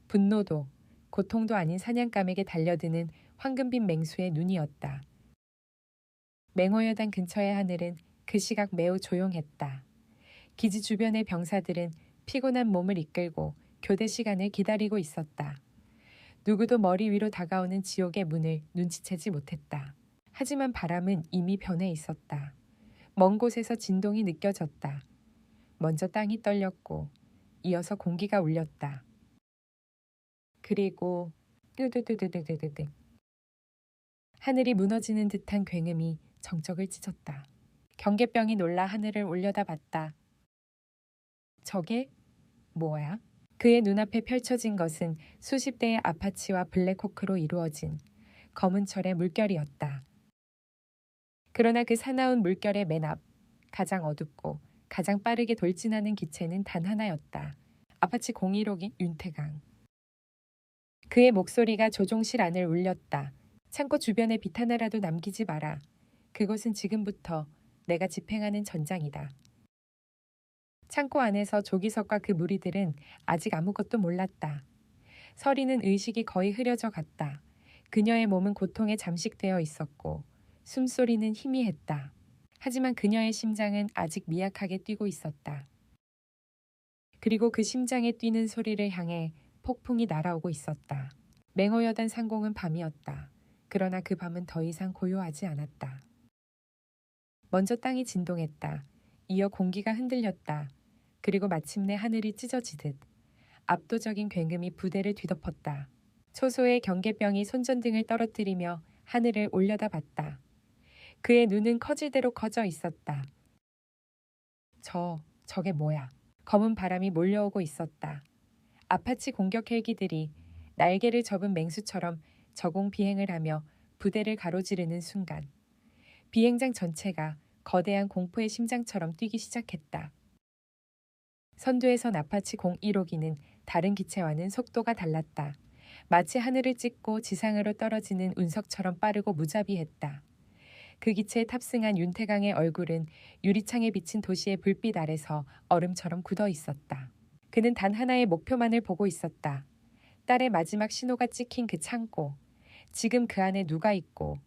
분노도, 고통도 아닌 사냥감에게 달려드는 황금빛 맹수의 눈이었다. 맹호여단 근처의 하늘은 그 시각 매우 조용했다. 기지 주변의 병사들은 피곤한 몸을 이끌고 교대 시간을 기다리고 있었다. 누구도 머리 위로 다가오는 지옥의 문을 눈치채지 못했다. 하지만 바람은 이미 변해 있었다. 먼 곳에서 진동이 느껴졌다. 먼저 땅이 떨렸고 이어서 공기가 울렸다. 그리고 뜨드드드드드드 하늘이 무너지는 듯한 굉음이 정적을 찢었다. 경계병이 놀라 하늘을 올려다봤다. 저게 뭐야? 그의 눈앞에 펼쳐진 것은 수십 대의 아파치와 블랙호크로 이루어진 검은 철의 물결이었다. 그러나 그 사나운 물결의 맨 앞, 가장 어둡고 가장 빠르게 돌진하는 기체는 단 하나였다. 아파치 016인 윤태강. 그의 목소리가 조종실 안을 울렸다. 창고 주변에 빛 하나라도 남기지 마라. 그곳은 지금부터 내가 집행하는 전장이다. 창고 안에서 조기석과 그 무리들은 아직 아무것도 몰랐다. 서리는 의식이 거의 흐려져 갔다. 그녀의 몸은 고통에 잠식되어 있었고 숨소리는 희미했다. 하지만 그녀의 심장은 아직 미약하게 뛰고 있었다. 그리고 그 심장에 뛰는 소리를 향해 폭풍이 날아오고 있었다. 맹호여단 상공은 밤이었다. 그러나 그 밤은 더 이상 고요하지 않았다. 먼저 땅이 진동했다. 이어 공기가 흔들렸다. 그리고 마침내 하늘이 찢어지듯 압도적인 굉음이 부대를 뒤덮었다. 초소의 경계병이 손전등을 떨어뜨리며 하늘을 올려다봤다. 그의 눈은 커질 대로 커져 있었다. 저게 뭐야? 검은 바람이 몰려오고 있었다. 아파치 공격 헬기들이 날개를 접은 맹수처럼 저공 비행을 하며 부대를 가로지르는 순간 비행장 전체가 거대한 공포의 심장처럼 뛰기 시작했다. 선두에선 아파치 01호기는 다른 기체와는 속도가 달랐다. 마치 하늘을 찢고 지상으로 떨어지는 운석처럼 빠르고 무자비했다. 그 기체에 탑승한 윤태강의 얼굴은 유리창에 비친 도시의 불빛 아래서 얼음처럼 굳어 있었다. 그는 단 하나의 목표만을 보고 있었다. 딸의 마지막 신호가 찍힌 그 창고. 지금 그 안에 누가 있고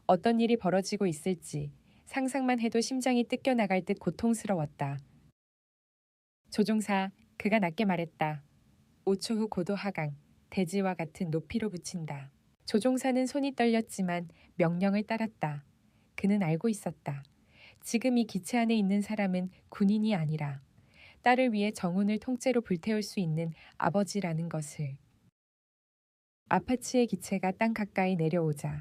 어떤 일이 벌어지고 있을지 상상만 해도 심장이 뜯겨나갈 듯 고통스러웠다. 조종사, 그가 낮게 말했다. 5초 후 고도 하강, 대지와 같은 높이로 붙인다. 조종사는 손이 떨렸지만 명령을 따랐다. 그는 알고 있었다. 지금 이 기체 안에 있는 사람은 군인이 아니라 딸을 위해 정운을 통째로 불태울 수 있는 아버지라는 것을. 아파치의 기체가 땅 가까이 내려오자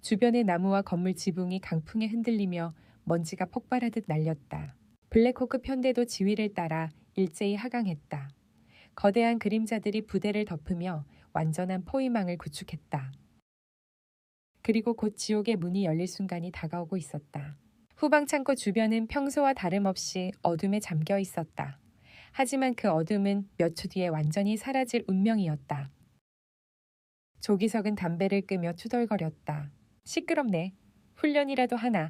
주변의 나무와 건물 지붕이 강풍에 흔들리며 먼지가 폭발하듯 날렸다. 블랙호크 편대도 지휘를 따라 일제히 하강했다. 거대한 그림자들이 부대를 덮으며 완전한 포위망을 구축했다. 그리고 곧 지옥의 문이 열릴 순간이 다가오고 있었다. 후방 창고 주변은 평소와 다름없이 어둠에 잠겨 있었다. 하지만 그 어둠은 몇 초 뒤에 완전히 사라질 운명이었다. 조기석은 담배를 끄며 투덜거렸다. 시끄럽네. 훈련이라도 하나.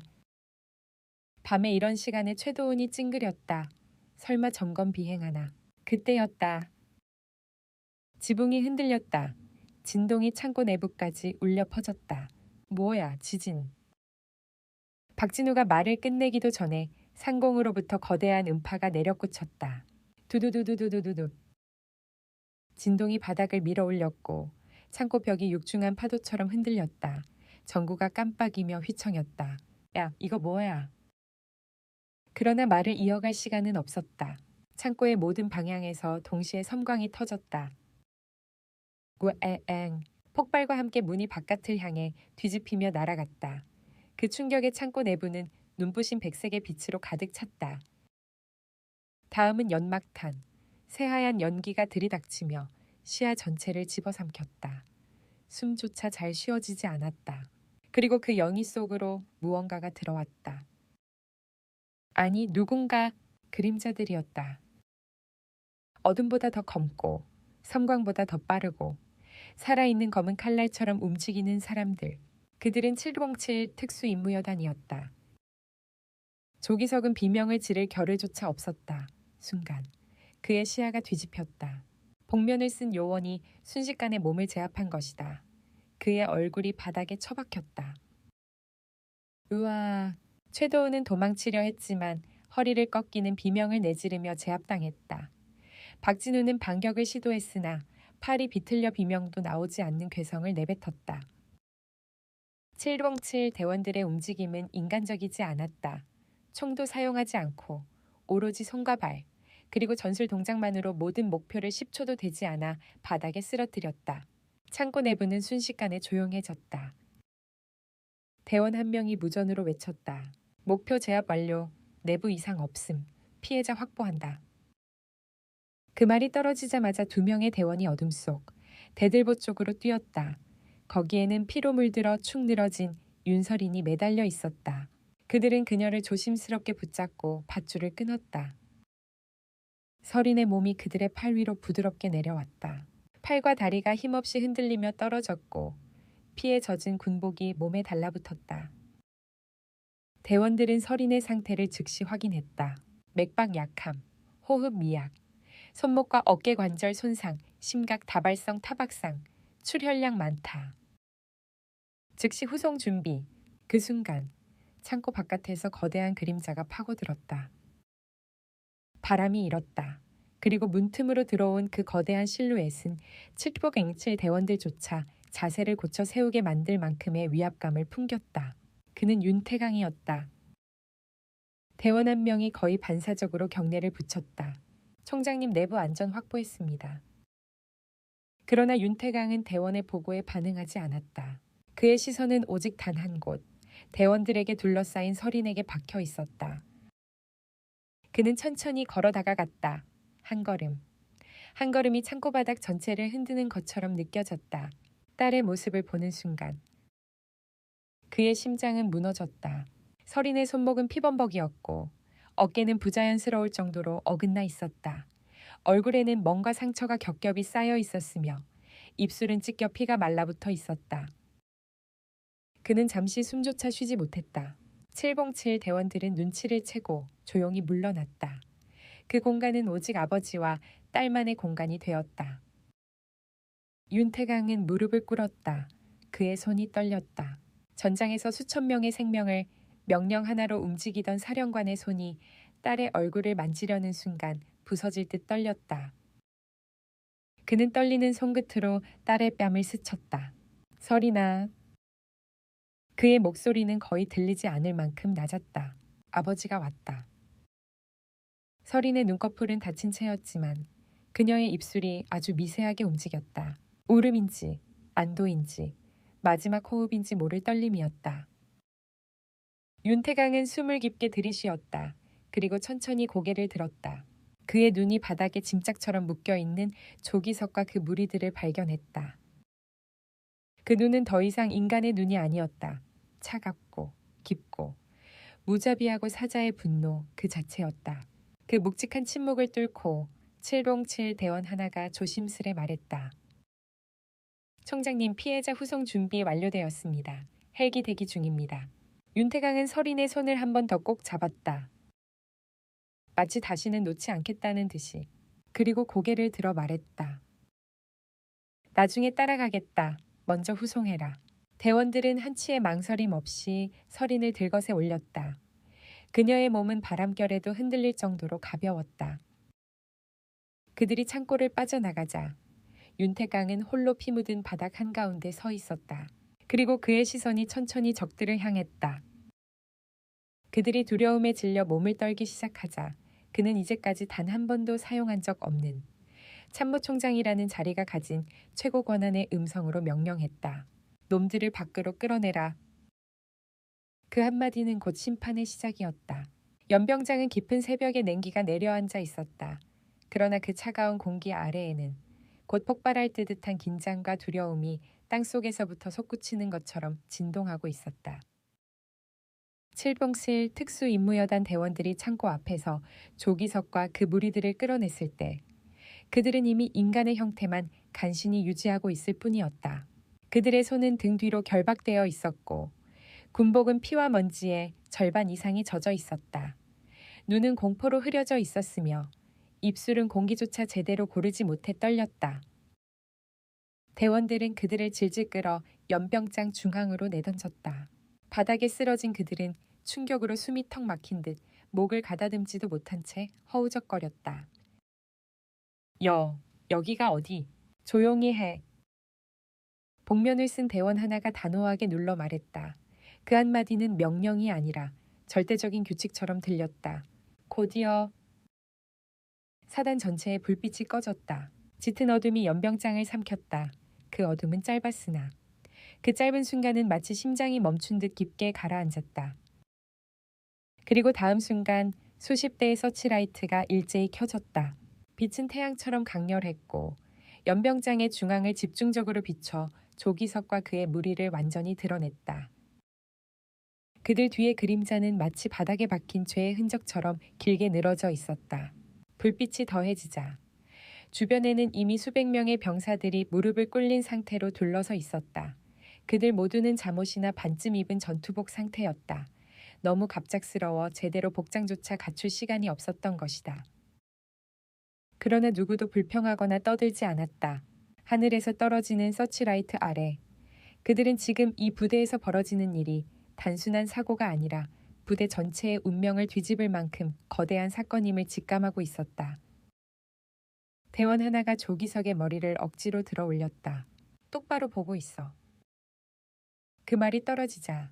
밤에 이런 시간에 최도훈이 찡그렸다. 설마 점검 비행하나. 그때였다. 지붕이 흔들렸다. 진동이 창고 내부까지 울려 퍼졌다. 뭐야, 지진. 박진우가 말을 끝내기도 전에 상공으로부터 거대한 음파가 내려꽂혔다. 두두두두두두두. 진동이 바닥을 밀어 올렸고 창고 벽이 육중한 파도처럼 흔들렸다. 전구가 깜빡이며 휘청였다. 야, 이거 뭐야? 그러나 말을 이어갈 시간은 없었다. 창고의 모든 방향에서 동시에 섬광이 터졌다. 구에엥. 폭발과 함께 문이 바깥을 향해 뒤집히며 날아갔다. 그 충격에 창고 내부는 눈부신 백색의 빛으로 가득 찼다. 다음은 연막탄. 새하얀 연기가 들이닥치며 시야 전체를 집어삼켰다. 숨조차 잘 쉬어지지 않았다. 그리고 그 영희 속으로 무언가가 들어왔다. 아니, 누군가. 그림자들이었다. 어둠보다 더 검고 섬광보다 더 빠르고 살아있는 검은 칼날처럼 움직이는 사람들. 그들은 707 특수임무여단이었다. 조기석은 비명을 지를 겨를조차 없었다. 순간 그의 시야가 뒤집혔다. 복면을 쓴 요원이 순식간에 몸을 제압한 것이다. 그의 얼굴이 바닥에 처박혔다. 우와. 최도훈은 도망치려 했지만 허리를 꺾이는 비명을 내지르며 제압당했다. 박진우는 반격을 시도했으나 팔이 비틀려 비명도 나오지 않는 괴성을 내뱉었다. 707 대원들의 움직임은 인간적이지 않았다. 총도 사용하지 않고 오로지 손과 발, 그리고 전술 동작만으로 모든 목표를 10초도 되지 않아 바닥에 쓰러뜨렸다. 창고 내부는 순식간에 조용해졌다. 대원 한 명이 무전으로 외쳤다. 목표 제압 완료. 내부 이상 없음. 피해자 확보한다. 그 말이 떨어지자마자 2명의 대원이 어둠 속 대들보 쪽으로 뛰었다. 거기에는 피로 물들어 축 늘어진 윤설인이 매달려 있었다. 그들은 그녀를 조심스럽게 붙잡고 밧줄을 끊었다. 설인의 몸이 그들의 팔 위로 부드럽게 내려왔다. 팔과 다리가 힘없이 흔들리며 떨어졌고 피에 젖은 군복이 몸에 달라붙었다. 대원들은 설인의 상태를 즉시 확인했다. 맥박 약함, 호흡 미약, 손목과 어깨 관절 손상, 심각 다발성 타박상, 출혈량 많다. 즉시 후송 준비. 그 순간 창고 바깥에서 거대한 그림자가 파고들었다. 바람이 일었다. 그리고 문틈으로 들어온 그 거대한 실루엣은 707 대원들조차 자세를 고쳐 세우게 만들 만큼의 위압감을 풍겼다. 그는 윤태강이었다. 대원 한 명이 거의 반사적으로 경례를 붙였다. 총장님, 내부 안전 확보했습니다. 그러나 윤태강은 대원의 보고에 반응하지 않았다. 그의 시선은 오직 단 한 곳, 대원들에게 둘러싸인 설인에게 박혀 있었다. 그는 천천히 걸어 다가갔다. 한 걸음. 한 걸음이 창고 바닥 전체를 흔드는 것처럼 느껴졌다. 딸의 모습을 보는 순간 그의 심장은 무너졌다. 서린의 손목은 피범벅이었고 어깨는 부자연스러울 정도로 어긋나 있었다. 얼굴에는 멍과 상처가 겹겹이 쌓여 있었으며 입술은 찢겨 피가 말라붙어 있었다. 그는 잠시 숨조차 쉬지 못했다. 707 대원들은 눈치를 채고 조용히 물러났다. 그 공간은 오직 아버지와 딸만의 공간이 되었다. 윤태강은 무릎을 꿇었다. 그의 손이 떨렸다. 전장에서 수천 명의 생명을 명령 하나로 움직이던 사령관의 손이 딸의 얼굴을 만지려는 순간 부서질 듯 떨렸다. 그는 떨리는 손끝으로 딸의 뺨을 스쳤다. 설이나. 그의 목소리는 거의 들리지 않을 만큼 낮았다. 아버지가 왔다. 설인의 눈꺼풀은 다친 채였지만 그녀의 입술이 아주 미세하게 움직였다. 울음인지 안도인지 마지막 호흡인지 모를 떨림이었다. 윤태강은 숨을 깊게 들이쉬었다. 그리고 천천히 고개를 들었다. 그의 눈이 바닥에 짐짝처럼 묶여있는 조기석과 그 무리들을 발견했다. 그 눈은 더 이상 인간의 눈이 아니었다. 차갑고 깊고 무자비하고 사자의 분노 그 자체였다. 그 묵직한 침묵을 뚫고 707 대원 하나가 조심스레 말했다. 청장님, 피해자 후송 준비 완료되었습니다. 헬기 대기 중입니다. 윤태강은 설인의 손을 한 번 더 꼭 잡았다. 마치 다시는 놓지 않겠다는 듯이. 그리고 고개를 들어 말했다. 나중에 따라가겠다. 먼저 후송해라. 대원들은 한치의 망설임 없이 설인을 들것에 올렸다. 그녀의 몸은 바람결에도 흔들릴 정도로 가벼웠다. 그들이 창고를 빠져나가자 윤태강은 홀로 피 묻은 바닥 한가운데 서 있었다. 그리고 그의 시선이 천천히 적들을 향했다. 그들이 두려움에 질려 몸을 떨기 시작하자 그는 이제까지 단 한 번도 사용한 적 없는 참모총장이라는 자리가 가진 최고 권한의 음성으로 명령했다. 놈들을 밖으로 끌어내라. 그 한마디는 곧 심판의 시작이었다. 연병장은 깊은 새벽에 냉기가 내려앉아 있었다. 그러나 그 차가운 공기 아래에는 곧 폭발할 듯한 긴장과 두려움이 땅속에서부터 솟구치는 것처럼 진동하고 있었다. 707 특수임무여단 대원들이 창고 앞에서 조기석과 그 무리들을 끌어냈을 때 그들은 이미 인간의 형태만 간신히 유지하고 있을 뿐이었다. 그들의 손은 등 뒤로 결박되어 있었고 군복은 피와 먼지에 절반 이상이 젖어 있었다. 눈은 공포로 흐려져 있었으며 입술은 공기조차 제대로 고르지 못해 떨렸다. 대원들은 그들을 질질 끌어 연병장 중앙으로 내던졌다. 바닥에 쓰러진 그들은 충격으로 숨이 턱 막힌 듯 목을 가다듬지도 못한 채 허우적거렸다. 여기가 어디? 조용히 해. 복면을 쓴 대원 하나가 단호하게 눌러 말했다. 그 한마디는 명령이 아니라 절대적인 규칙처럼 들렸다. 곧이어 사단 전체에 불빛이 꺼졌다. 짙은 어둠이 연병장을 삼켰다. 그 어둠은 짧았으나 그 짧은 순간은 마치 심장이 멈춘 듯 깊게 가라앉았다. 그리고 다음 순간 수십 대의 서치라이트가 일제히 켜졌다. 빛은 태양처럼 강렬했고 연병장의 중앙을 집중적으로 비춰 조기석과 그의 무리를 완전히 드러냈다. 그들 뒤의 그림자는 마치 바닥에 박힌 죄의 흔적처럼 길게 늘어져 있었다. 불빛이 더해지자 주변에는 이미 수백 명의 병사들이 무릎을 꿇린 상태로 둘러서 있었다. 그들 모두는 잠옷이나 반쯤 입은 전투복 상태였다. 너무 갑작스러워 제대로 복장조차 갖출 시간이 없었던 것이다. 그러나 누구도 불평하거나 떠들지 않았다. 하늘에서 떨어지는 서치라이트 아래 그들은 지금 이 부대에서 벌어지는 일이 단순한 사고가 아니라 부대 전체의 운명을 뒤집을 만큼 거대한 사건임을 직감하고 있었다. 대원 하나가 조기석의 머리를 억지로 들어 올렸다. 똑바로 보고 있어. 그 말이 떨어지자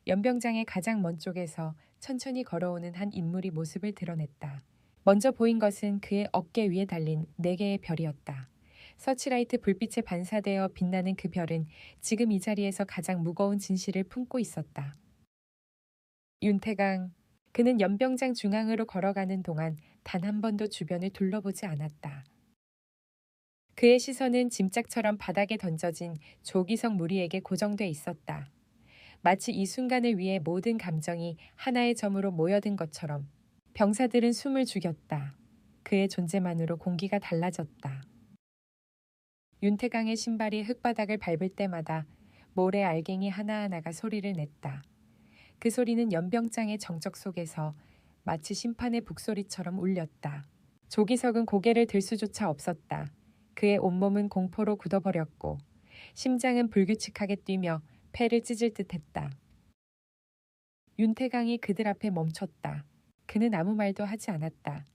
연병장의 가장 먼 쪽에서 천천히 걸어오는 한 인물이 모습을 드러냈다. 먼저 보인 것은 그의 어깨 위에 달린 4개의 별이었다. 서치라이트 불빛에 반사되어 빛나는 그 별은 지금 이 자리에서 가장 무거운 진실을 품고 있었다. 윤태강, 그는 연병장 중앙으로 걸어가는 동안 단 한 번도 주변을 둘러보지 않았다. 그의 시선은 짐짝처럼 바닥에 던져진 조기석 무리에게 고정돼 있었다. 마치 이 순간을 위해 모든 감정이 하나의 점으로 모여든 것처럼. 병사들은 숨을 죽였다. 그의 존재만으로 공기가 달라졌다. 윤태강의 신발이 흙바닥을 밟을 때마다 모래 알갱이 하나하나가 소리를 냈다. 그 소리는 연병장의 정적 속에서 마치 심판의 북소리처럼 울렸다. 조기석은 고개를 들 수조차 없었다. 그의 온몸은 공포로 굳어버렸고 심장은 불규칙하게 뛰며 폐를 찢을 듯했다. 윤태강이 그들 앞에 멈췄다. 그는 아무 말도 하지 않았다.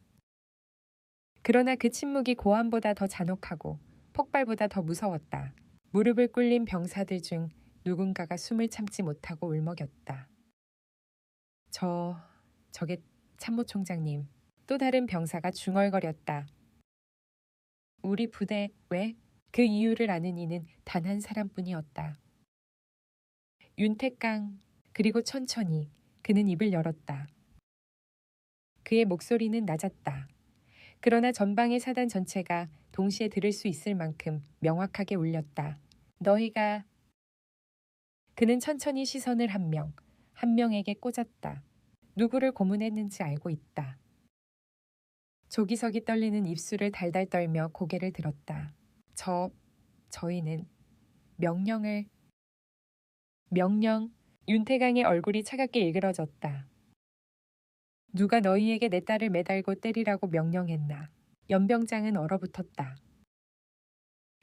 그러나 그 침묵이 고함보다 더 잔혹하고 폭발보다 더 무서웠다. 무릎을 꿇린 병사들 중 누군가가 숨을 참지 못하고 울먹였다. 저게 참모총장님. 또 다른 병사가 중얼거렸다. 우리 부대 왜? 그 이유를 아는 이는 단 한 사람뿐이었다. 윤태강. 그리고 천천히 그는 입을 열었다. 그의 목소리는 낮았다. 그러나 전방의 사단 전체가 동시에 들을 수 있을 만큼 명확하게 울렸다. 너희가. 그는 천천히 시선을 한 명에게 꽂았다. 누구를 고문했는지 알고 있다. 조기석이 떨리는 입술을 달달 떨며 고개를 들었다. 저희는 명령. 윤태강의 얼굴이 차갑게 일그러졌다. 누가 너희에게 내 딸을 매달고 때리라고 명령했나. 연병장은 얼어붙었다.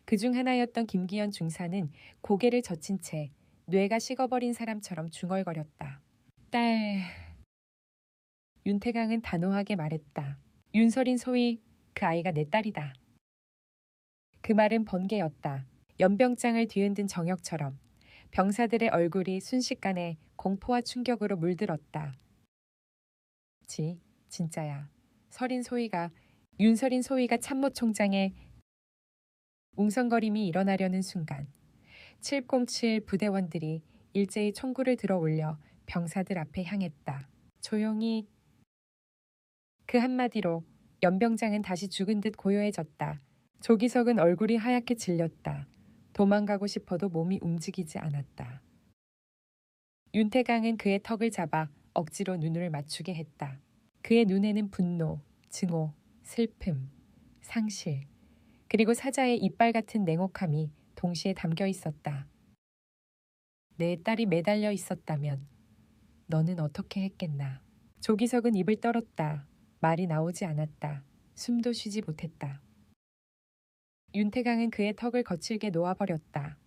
그중 하나였던 김기현 중사는 고개를 젖힌 채 뇌가 식어버린 사람처럼 중얼거렸다. 딸. 윤태강은 단호하게 말했다. 윤설인 소위 그 아이가 내 딸이다. 그 말은 번개였다. 연병장을 뒤흔든 정역처럼 병사들의 얼굴이 순식간에 공포와 충격으로 물들었다. 진짜야. 윤설인 소위가 참모총장의 웅성거림이 일어나려는 순간 707 부대원들이 일제히 총구를 들어 올려 병사들 앞에 향했다. 조용히. 그 한마디로 연병장은 다시 죽은 듯 고요해졌다. 조기석은 얼굴이 하얗게 질렸다. 도망가고 싶어도 몸이 움직이지 않았다. 윤태강은 그의 턱을 잡아 억지로 눈을 맞추게 했다. 그의 눈에는 분노, 증오, 슬픔, 상실, 그리고 사자의 이빨 같은 냉혹함이 동시에 담겨 있었다. 내 딸이 매달려 있었다면 너는 어떻게 했겠나. 조기석은 입을 떨었다. 말이 나오지 않았다. 숨도 쉬지 못했다. 윤태강은 그의 턱을 거칠게 놓아버렸다.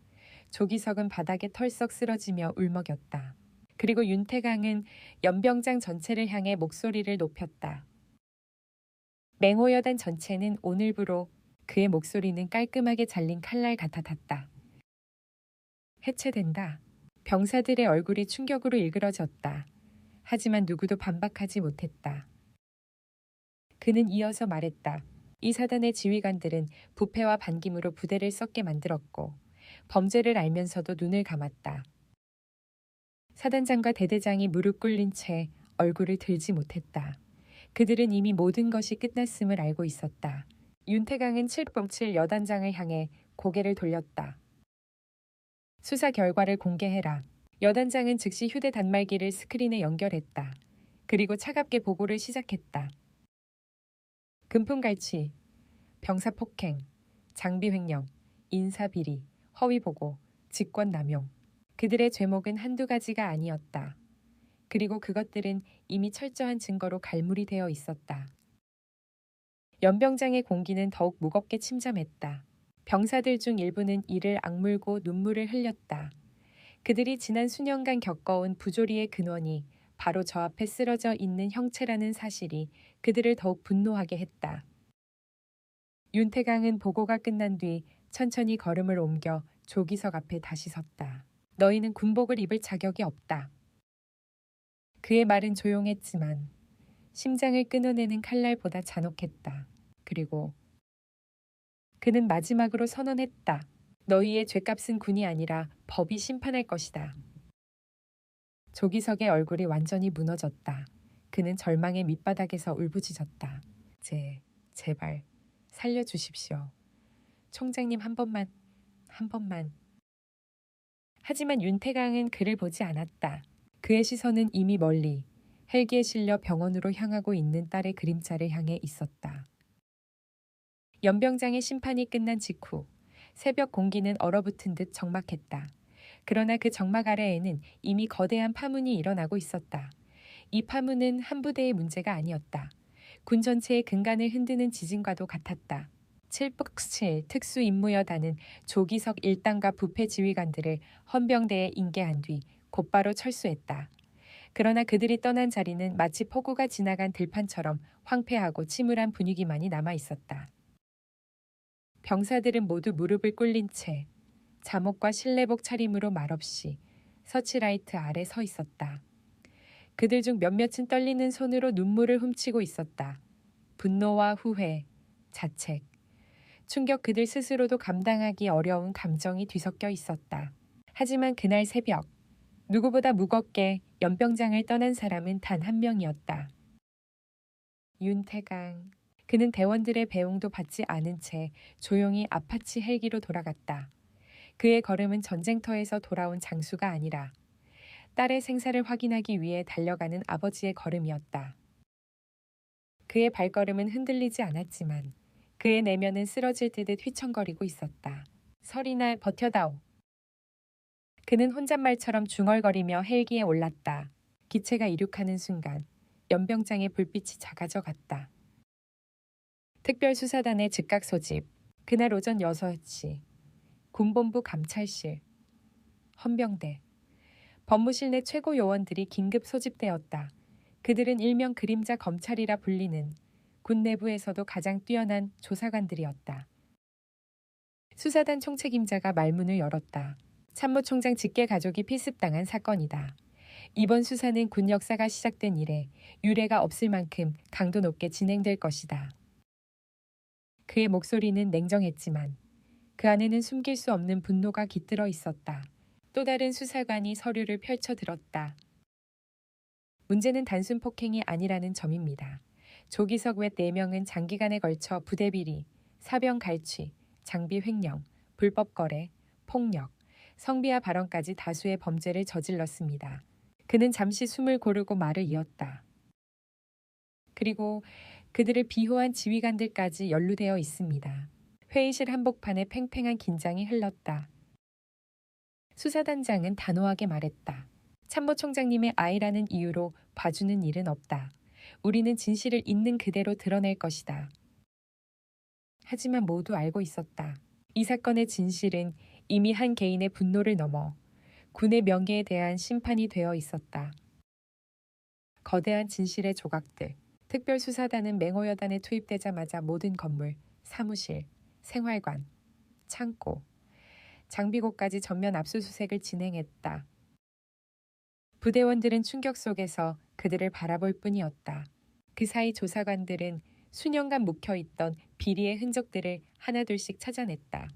조기석은 바닥에 털썩 쓰러지며 울먹였다. 그리고 윤태강은 연병장 전체를 향해 목소리를 높였다. 맹호여단 전체는 오늘부로. 그의 목소리는 깔끔하게 잘린 칼날 같았다. 해체된다. 병사들의 얼굴이 충격으로 일그러졌다. 하지만 누구도 반박하지 못했다. 그는 이어서 말했다. 이 사단의 지휘관들은 부패와 반김으로 부대를 썩게 만들었고 범죄를 알면서도 눈을 감았다. 사단장과 대대장이 무릎 꿇린 채 얼굴을 들지 못했다. 그들은 이미 모든 것이 끝났음을 알고 있었다. 윤태강은 707 여단장을 향해 고개를 돌렸다. 수사 결과를 공개해라. 여단장은 즉시 휴대 단말기를 스크린에 연결했다. 그리고 차갑게 보고를 시작했다. 금품갈취, 병사폭행, 장비횡령, 인사비리, 허위보고, 직권남용. 그들의 죄목은 한두 가지가 아니었다. 그리고 그것들은 이미 철저한 증거로 갈무리 되어 있었다. 연병장의 공기는 더욱 무겁게 침잠했다. 병사들 중 일부는 이를 악물고 눈물을 흘렸다. 그들이 지난 수년간 겪어온 부조리의 근원이 바로 저 앞에 쓰러져 있는 형체라는 사실이 그들을 더욱 분노하게 했다. 윤태강은 보고가 끝난 뒤 천천히 걸음을 옮겨 조기석 앞에 다시 섰다. 너희는 군복을 입을 자격이 없다. 그의 말은 조용했지만 심장을 끊어내는 칼날보다 잔혹했다. 그리고 그는 마지막으로 선언했다. 너희의 죄값은 군이 아니라 법이 심판할 것이다. 조기석의 얼굴이 완전히 무너졌다. 그는 절망의 밑바닥에서 울부짖었다. 제발 살려주십시오. 총장님 한 번만. 하지만 윤태강은 그를 보지 않았다. 그의 시선은 이미 멀리 헬기에 실려 병원으로 향하고 있는 딸의 그림자를 향해 있었다. 연병장의 심판이 끝난 직후 새벽 공기는 얼어붙은 듯 적막했다. 그러나 그 적막 아래에는 이미 거대한 파문이 일어나고 있었다. 이 파문은 한 부대의 문제가 아니었다. 군 전체의 근간을 흔드는 지진과도 같았다. 767 특수임무여단은 조기석 일당과 부패 지휘관들을 헌병대에 인계한 뒤 곧바로 철수했다. 그러나 그들이 떠난 자리는 마치 폭우가 지나간 들판처럼 황폐하고 침울한 분위기만이 남아 있었다. 병사들은 모두 무릎을 꿇린 채 잠옷과 실내복 차림으로 말없이 서치라이트 아래 서 있었다. 그들 중 몇몇은 떨리는 손으로 눈물을 훔치고 있었다. 분노와 후회, 자책, 충격 그들 스스로도 감당하기 어려운 감정이 뒤섞여 있었다. 하지만 그날 새벽, 누구보다 무겁게 연병장을 떠난 사람은 단 한 명이었다. 윤태강. 그는 대원들의 배웅도 받지 않은 채 조용히 아파치 헬기로 돌아갔다. 그의 걸음은 전쟁터에서 돌아온 장수가 아니라 딸의 생사를 확인하기 위해 달려가는 아버지의 걸음이었다. 그의 발걸음은 흔들리지 않았지만 그의 내면은 쓰러질 듯 휘청거리고 있었다. 설이나 버텨다오. 그는 혼잣말처럼 중얼거리며 헬기에 올랐다. 기체가 이륙하는 순간 연병장의 불빛이 작아져 갔다. 특별수사단의 즉각 소집. 그날 오전 6시. 군본부 감찰실. 헌병대. 법무실 내 최고 요원들이 긴급 소집되었다. 그들은 일명 그림자 검찰이라 불리는 군 내부에서도 가장 뛰어난 조사관들이었다. 수사단 총책임자가 말문을 열었다. 참모총장 직계 가족이 필습당한 사건이다. 이번 수사는 군 역사가 시작된 이래 유례가 없을 만큼 강도 높게 진행될 것이다. 그의 목소리는 냉정했지만 그 안에는 숨길 수 없는 분노가 깃들어 있었다. 또 다른 수사관이 서류를 펼쳐 들었다. 문제는 단순 폭행이 아니라는 점입니다. 조기석 외 4명은 장기간에 걸쳐 부대 비리, 사병 갈취, 장비 횡령, 불법 거래, 폭력, 성비하 발언까지 다수의 범죄를 저질렀습니다. 그는 잠시 숨을 고르고 말을 이었다. 그리고 그들을 비호한 지휘관들까지 연루되어 있습니다. 회의실 한복판에 팽팽한 긴장이 흘렀다. 수사단장은 단호하게 말했다. 참모총장님의 아이라는 이유로 봐주는 일은 없다. 우리는 진실을 있는 그대로 드러낼 것이다. 하지만 모두 알고 있었다. 이 사건의 진실은 이미 한 개인의 분노를 넘어 군의 명예에 대한 심판이 되어 있었다. 거대한 진실의 조각들. 특별수사단은 맹호여단에 투입되자마자 모든 건물, 사무실, 생활관, 창고, 장비고까지 전면 압수수색을 진행했다. 부대원들은 충격 속에서 그들을 바라볼 뿐이었다. 그 사이 조사관들은 수년간 묵혀있던 비리의 흔적들을 하나둘씩 찾아냈다.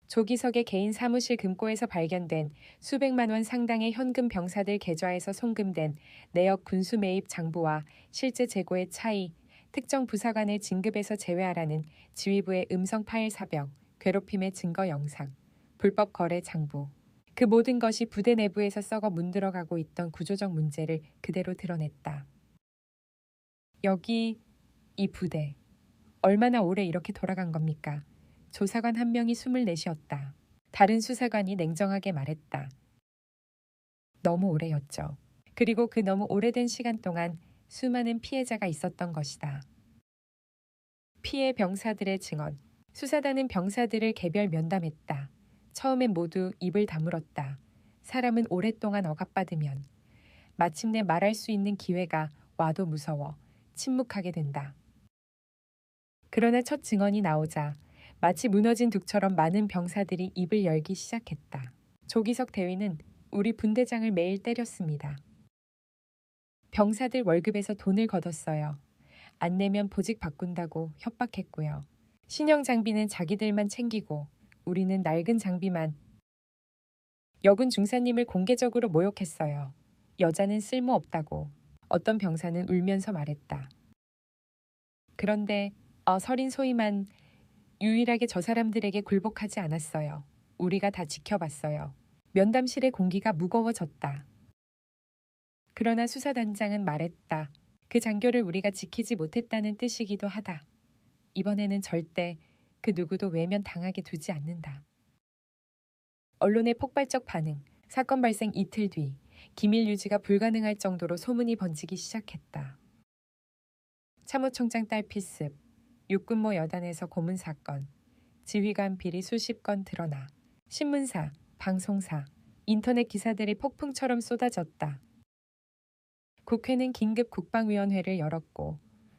조기석의 개인 사무실 금고에서 발견된 수백만 원 상당의 현금 병사들 계좌에서 송금된 내역 군수 매입 장부와 실제 재고의 차이, 특정 부사관을 진급에서 제외하라는 지휘부의 음성 파일 사병, 괴롭힘의 증거 영상, 불법 거래 장부. 그 모든 것이 부대 내부에서 썩어 문드러가고 있던 구조적 문제를 그대로 드러냈다. 여기 이 부대, 얼마나 오래 이렇게 돌아간 겁니까? 조사관 한 명이 숨을 내쉬었다. 다른 수사관이 냉정하게 말했다. 너무 오래였죠. 그리고 그 너무 오래된 시간 동안 수많은 피해자가 있었던 것이다. 피해 병사들의 증언. 수사단은 병사들을 개별 면담했다. 처음엔 모두 입을 다물었다. 사람은 오랫동안 억압받으면 마침내 말할 수 있는 기회가 와도 무서워 침묵하게 된다. 그러나 첫 증언이 나오자 마치 무너진 둑처럼 많은 병사들이 입을 열기 시작했다. 조기석 대위는 우리 분대장을 매일 때렸습니다. 병사들 월급에서 돈을 걷었어요. 안 내면 보직 바꾼다고 협박했고요. 신형 장비는 자기들만 챙기고 우리는 낡은 장비만. 여군 중사님을 공개적으로 모욕했어요. 여자는 쓸모없다고. 어떤 병사는 울면서 말했다. 그런데 서린 소위만 유일하게 저 사람들에게 굴복하지 않았어요. 우리가 다 지켜봤어요. 면담실의 공기가 무거워졌다. 그러나 수사단장은 말했다. 그 장교를 우리가 지키지 못했다는 뜻이기도 하다. 이번에는 절대 그 누구도 외면당하게 두지 않는다. 언론의 폭발적 반응, 사건 발생 이틀 뒤 기밀 유지가 불가능할 정도로 소문이 번지기 시작했다. 참모총장 딸 필습, 육군모 여단에서 고문 사건, 지휘관 비리 수십 건 드러나 신문사, 방송사, 인터넷 기사들이 폭풍처럼 쏟아졌다. 국회는 긴급 국방위원회를 열었고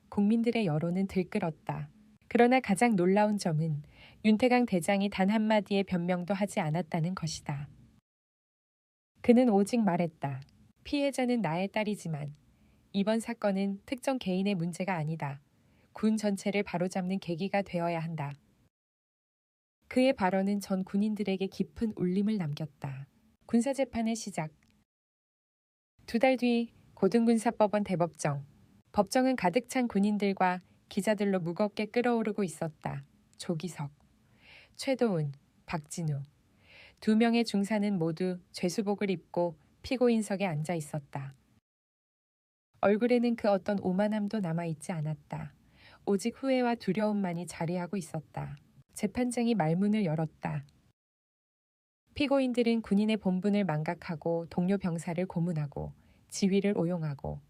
국민들의 여론은 들끓었다. 그러나 가장 놀라운 점은 윤태강 대장이 단 한마디의 변명도 하지 않았다는 것이다. 그는 오직 말했다. 피해자는 나의 딸이지만 이번 사건은 특정 개인의 문제가 아니다. 군 전체를 바로잡는 계기가 되어야 한다. 그의 발언은 전 군인들에게 깊은 울림을 남겼다. 군사재판의 시작. 2달 뒤 고등군사법원 대법정. 법정은 가득 찬 군인들과 기자들로 무겁게 끓어오르고 있었다. 조기석, 최도훈, 박진우. 2명의 중사는 모두 죄수복을 입고 피고인석에 앉아 있었다. 얼굴에는 그 어떤 오만함도 남아있지 않았다. 오직 후회와 두려움만이 자리하고 있었다. 재판장이 말문을 열었다. 피고인들은 군인의 본분을 망각하고 동료 병사를 고문하고 지위를 오용하고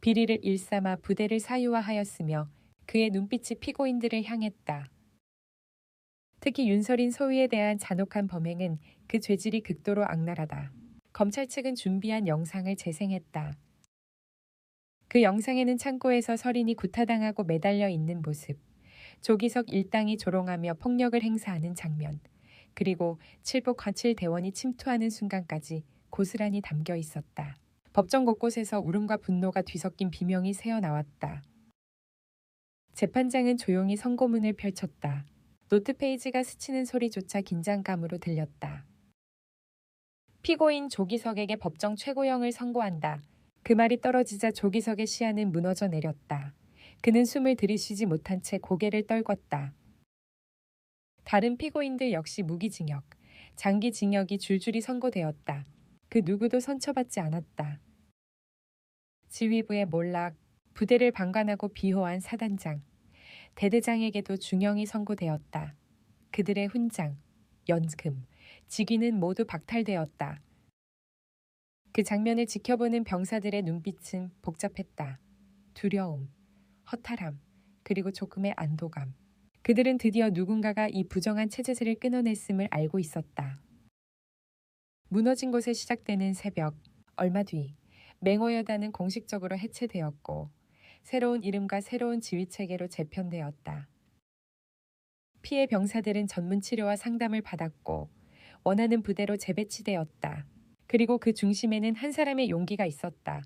비리를 일삼아 부대를 사유화하였으며 그의 눈빛이 피고인들을 향했다. 특히 윤서린 소위에 대한 잔혹한 범행은 그 죄질이 극도로 악랄하다. 검찰 측은 준비한 영상을 재생했다. 그 영상에는 창고에서 서린이 구타당하고 매달려 있는 모습, 조기석 일당이 조롱하며 폭력을 행사하는 장면, 그리고 칠복 과칠 대원이 침투하는 순간까지 고스란히 담겨 있었다. 법정 곳곳에서 울음과 분노가 뒤섞인 비명이 새어나왔다. 재판장은 조용히 선고문을 펼쳤다. 노트 페이지가 스치는 소리조차 긴장감으로 들렸다. 피고인 조기석에게 법정 최고형을 선고한다. 그 말이 떨어지자 조기석의 시야는 무너져 내렸다. 그는 숨을 들이쉬지 못한 채 고개를 떨궜다. 다른 피고인들 역시 무기징역, 장기징역이 줄줄이 선고되었다. 그 누구도 선처받지 않았다. 지휘부의 몰락, 부대를 방관하고 비호한 사단장, 대대장에게도 중형이 선고되었다. 그들의 훈장, 연금, 직위는 모두 박탈되었다. 그 장면을 지켜보는 병사들의 눈빛은 복잡했다. 두려움, 허탈함, 그리고 조금의 안도감. 그들은 드디어 누군가가 이 부정한 체제를 끊어냈음을 알고 있었다. 무너진 곳에 시작되는 새벽, 얼마 뒤 맹호여단은 공식적으로 해체되었고 새로운 이름과 새로운 지휘체계로 재편되었다. 피해 병사들은 전문 치료와 상담을 받았고 원하는 부대로 재배치되었다. 그리고 그 중심에는 한 사람의 용기가 있었다.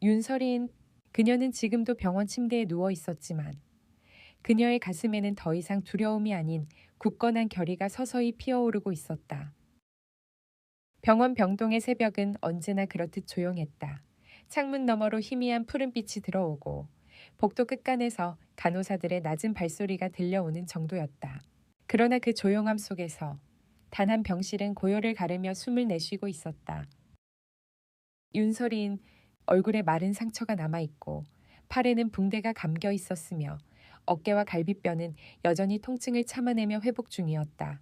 윤설인, 그녀는 지금도 병원 침대에 누워 있었지만 그녀의 가슴에는 더 이상 두려움이 아닌 굳건한 결의가 서서히 피어오르고 있었다. 병원 병동의 새벽은 언제나 그렇듯 조용했다. 창문 너머로 희미한 푸른빛이 들어오고 복도 끝간에서 간호사들의 낮은 발소리가 들려오는 정도였다. 그러나 그 조용함 속에서 단 한 병실은 고요를 가르며 숨을 내쉬고 있었다. 윤설인 얼굴에 마른 상처가 남아있고 팔에는 붕대가 감겨 있었으며 어깨와 갈비뼈는 여전히 통증을 참아내며 회복 중이었다.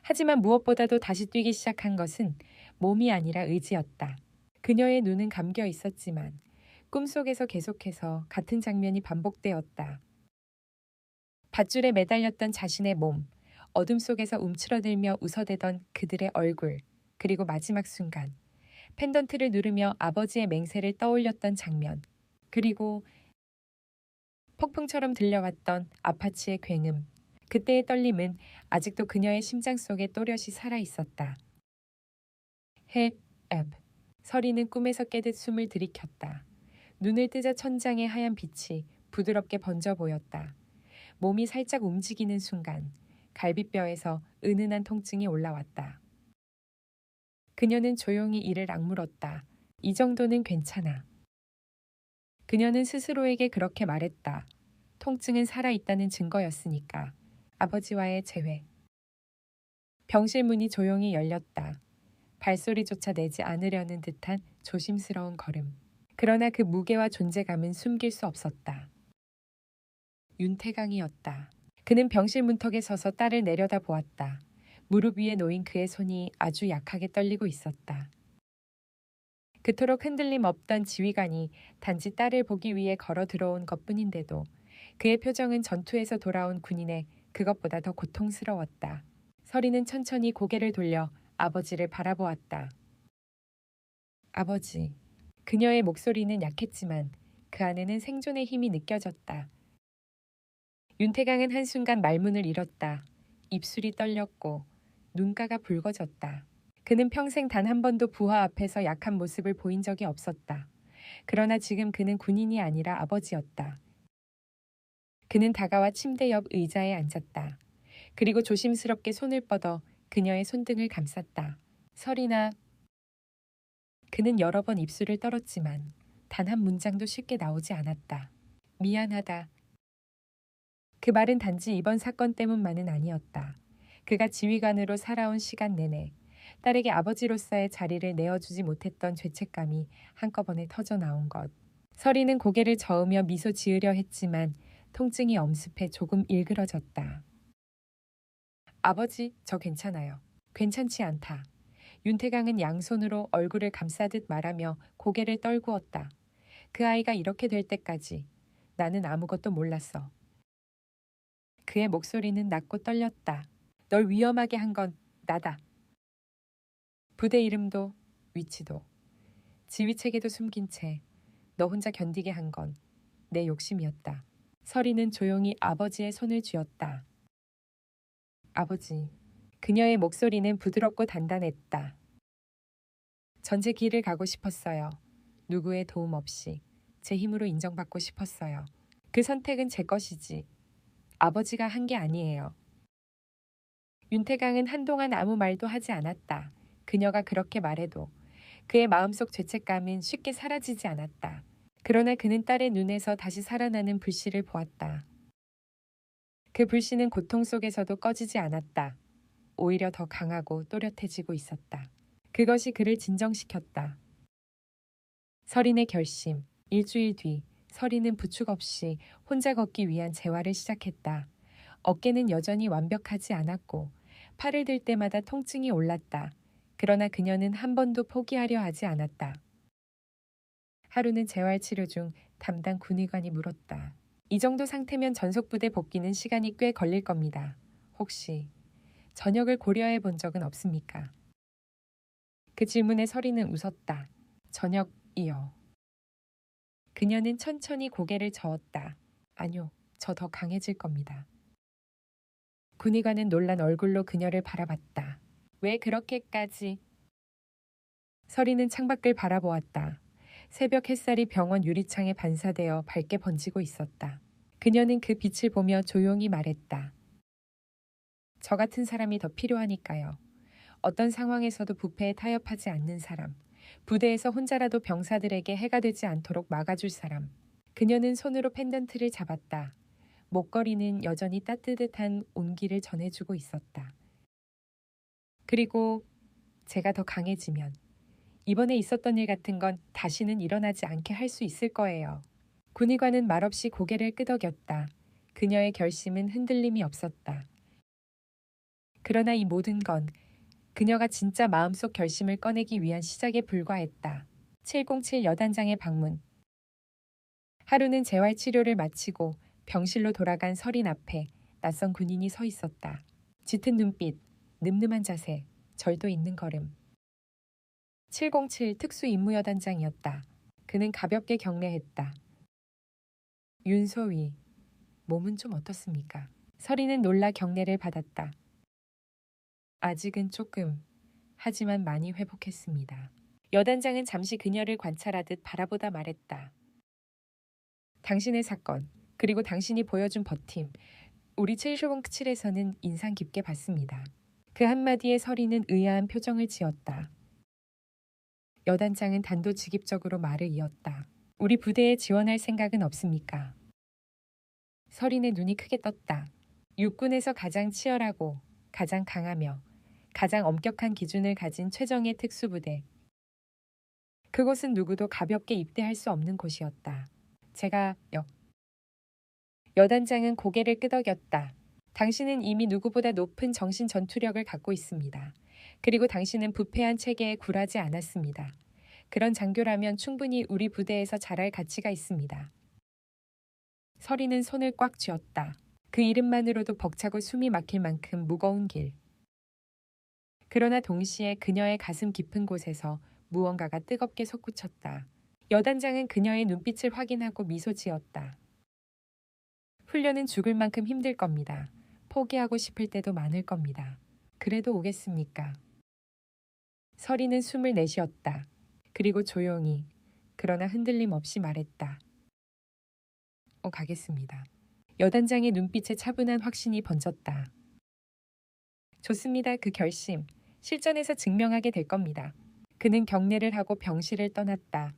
하지만 무엇보다도 다시 뛰기 시작한 것은 몸이 아니라 의지였다. 그녀의 눈은 감겨 있었지만 꿈속에서 계속해서 같은 장면이 반복되었다. 밧줄에 매달렸던 자신의 몸, 어둠 속에서 움츠러들며 웃어대던 그들의 얼굴, 그리고 마지막 순간 펜던트를 누르며 아버지의 맹세를 떠올렸던 장면, 그리고 폭풍처럼 들려왔던 아파치의 굉음. 그때의 떨림은 아직도 그녀의 심장 속에 또렷이 살아있었다. 헵, 앱. 서리는 꿈에서 깨듯 숨을 들이켰다. 눈을 뜨자 천장의 하얀 빛이 부드럽게 번져 보였다. 몸이 살짝 움직이는 순간 갈비뼈에서 은은한 통증이 올라왔다. 그녀는 조용히 이를 악물었다. 이 정도는 괜찮아. 그녀는 스스로에게 그렇게 말했다. 통증은 살아있다는 증거였으니까. 아버지와의 재회. 병실 문이 조용히 열렸다. 발소리조차 내지 않으려는 듯한 조심스러운 걸음. 그러나 그 무게와 존재감은 숨길 수 없었다. 윤태강이었다. 그는 병실 문턱에 서서 딸을 내려다 보았다. 무릎 위에 놓인 그의 손이 아주 약하게 떨리고 있었다. 그토록 흔들림 없던 지휘관이 단지 딸을 보기 위해 걸어 들어온 것뿐인데도 그의 표정은 전투에서 돌아온 군인의 그것보다 더 고통스러웠다. 서리는 천천히 고개를 돌려 아버지를 바라보았다. 아버지. 그녀의 목소리는 약했지만 그 안에는 생존의 힘이 느껴졌다. 윤태강은 한순간 말문을 잃었다. 입술이 떨렸고 눈가가 붉어졌다. 그는 평생 단 한 번도 부하 앞에서 약한 모습을 보인 적이 없었다. 그러나 지금 그는 군인이 아니라 아버지였다. 그는 다가와 침대 옆 의자에 앉았다. 그리고 조심스럽게 손을 뻗어 그녀의 손등을 감쌌다. 설이나. 그는 여러 번 입술을 떨었지만 단 한 문장도 쉽게 나오지 않았다. 미안하다. 그 말은 단지 이번 사건 때문만은 아니었다. 그가 지휘관으로 살아온 시간 내내 딸에게 아버지로서의 자리를 내어주지 못했던 죄책감이 한꺼번에 터져 나온 것. 설이는 고개를 저으며 미소 지으려 했지만 통증이 엄습해 조금 일그러졌다. 아버지, 저 괜찮아요. 괜찮지 않다. 윤태강은 양손으로 얼굴을 감싸듯 말하며 고개를 떨구었다. 그 아이가 이렇게 될 때까지 나는 아무것도 몰랐어. 그의 목소리는 낮고 떨렸다. 널 위험하게 한 건 나다. 부대 이름도 위치도 지휘체계도 숨긴 채 너 혼자 견디게 한 건 내 욕심이었다. 설이는 조용히 아버지의 손을 쥐었다. 아버지. 그녀의 목소리는 부드럽고 단단했다. 전제 길을 가고 싶었어요. 누구의 도움 없이 제 힘으로 인정받고 싶었어요. 그 선택은 제 것이지 아버지가 한 게 아니에요. 윤태강은 한동안 아무 말도 하지 않았다. 그녀가 그렇게 말해도 그의 마음속 죄책감은 쉽게 사라지지 않았다. 그러나 그는 딸의 눈에서 다시 살아나는 불씨를 보았다. 그 불씨는 고통 속에서도 꺼지지 않았다. 오히려 더 강하고 또렷해지고 있었다. 그것이 그를 진정시켰다. 설인의 결심. 일주일 뒤 설인은 부축 없이 혼자 걷기 위한 재활을 시작했다. 어깨는 여전히 완벽하지 않았고 팔을 들 때마다 통증이 올랐다. 그러나 그녀는 한 번도 포기하려 하지 않았다. 하루는 재활치료 중 담당 군의관이 물었다. 이 정도 상태면 전속부대 복귀는 시간이 꽤 걸릴 겁니다. 혹시 전역을 고려해 본 적은 없습니까? 그 질문에 설이는 웃었다. 전역이요. 그녀는 천천히 고개를 저었다. 아니요, 저 더 강해질 겁니다. 군의관은 놀란 얼굴로 그녀를 바라봤다. 왜 그렇게까지? 설이는 창밖을 바라보았다. 새벽 햇살이 병원 유리창에 반사되어 밝게 번지고 있었다. 그녀는 그 빛을 보며 조용히 말했다. 저 같은 사람이 더 필요하니까요. 어떤 상황에서도 부패에 타협하지 않는 사람. 부대에서 혼자라도 병사들에게 해가 되지 않도록 막아줄 사람. 그녀는 손으로 펜던트를 잡았다. 목걸이는 여전히 따뜻한 온기를 전해주고 있었다. 그리고 제가 더 강해지면 이번에 있었던 일 같은 건 다시는 일어나지 않게 할 수 있을 거예요. 군의관은 말없이 고개를 끄덕였다. 그녀의 결심은 흔들림이 없었다. 그러나 이 모든 건 그녀가 진짜 마음속 결심을 꺼내기 위한 시작에 불과했다. 707 여단장의 방문. 하루는 재활치료를 마치고 병실로 돌아간 설인 앞에 낯선 군인이 서 있었다. 짙은 눈빛, 늠름한 자세, 절도 있는 걸음. 707 특수임무여단장이었다. 그는 가볍게 경례했다. 윤소위, 몸은 좀 어떻습니까? 설이는 놀라 경례를 받았다. 아직은 조금, 하지만 많이 회복했습니다. 여단장은 잠시 그녀를 관찰하듯 바라보다 말했다. 당신의 사건, 그리고 당신이 보여준 버팀, 우리 707에서는 인상 깊게 봤습니다. 그 한마디에 설이는 의아한 표정을 지었다. 여단장은 단도직입적으로 말을 이었다. 우리 부대에 지원할 생각은 없습니까? 서린의 눈이 크게 떴다. 육군에서 가장 치열하고 가장 강하며 가장 엄격한 기준을 가진 최정예 특수부대. 그곳은 누구도 가볍게 입대할 수 없는 곳이었다. 제가 여단장은 고개를 끄덕였다. 당신은 이미 누구보다 높은 정신 전투력을 갖고 있습니다. 그리고 당신은 부패한 체계에 굴하지 않았습니다. 그런 장교라면 충분히 우리 부대에서 잘할 가치가 있습니다. 서리는 손을 꽉 쥐었다. 그 이름만으로도 벅차고 숨이 막힐 만큼 무거운 길. 그러나 동시에 그녀의 가슴 깊은 곳에서 무언가가 뜨겁게 솟구쳤다. 여단장은 그녀의 눈빛을 확인하고 미소 지었다. 훈련은 죽을 만큼 힘들 겁니다. 포기하고 싶을 때도 많을 겁니다. 그래도 오겠습니까? 서리는 숨을 내쉬었다. 그리고 조용히, 그러나 흔들림 없이 말했다. 가겠습니다. 여단장의 눈빛에 차분한 확신이 번졌다. 좋습니다. 그 결심, 실전에서 증명하게 될 겁니다. 그는 경례를 하고 병실을 떠났다.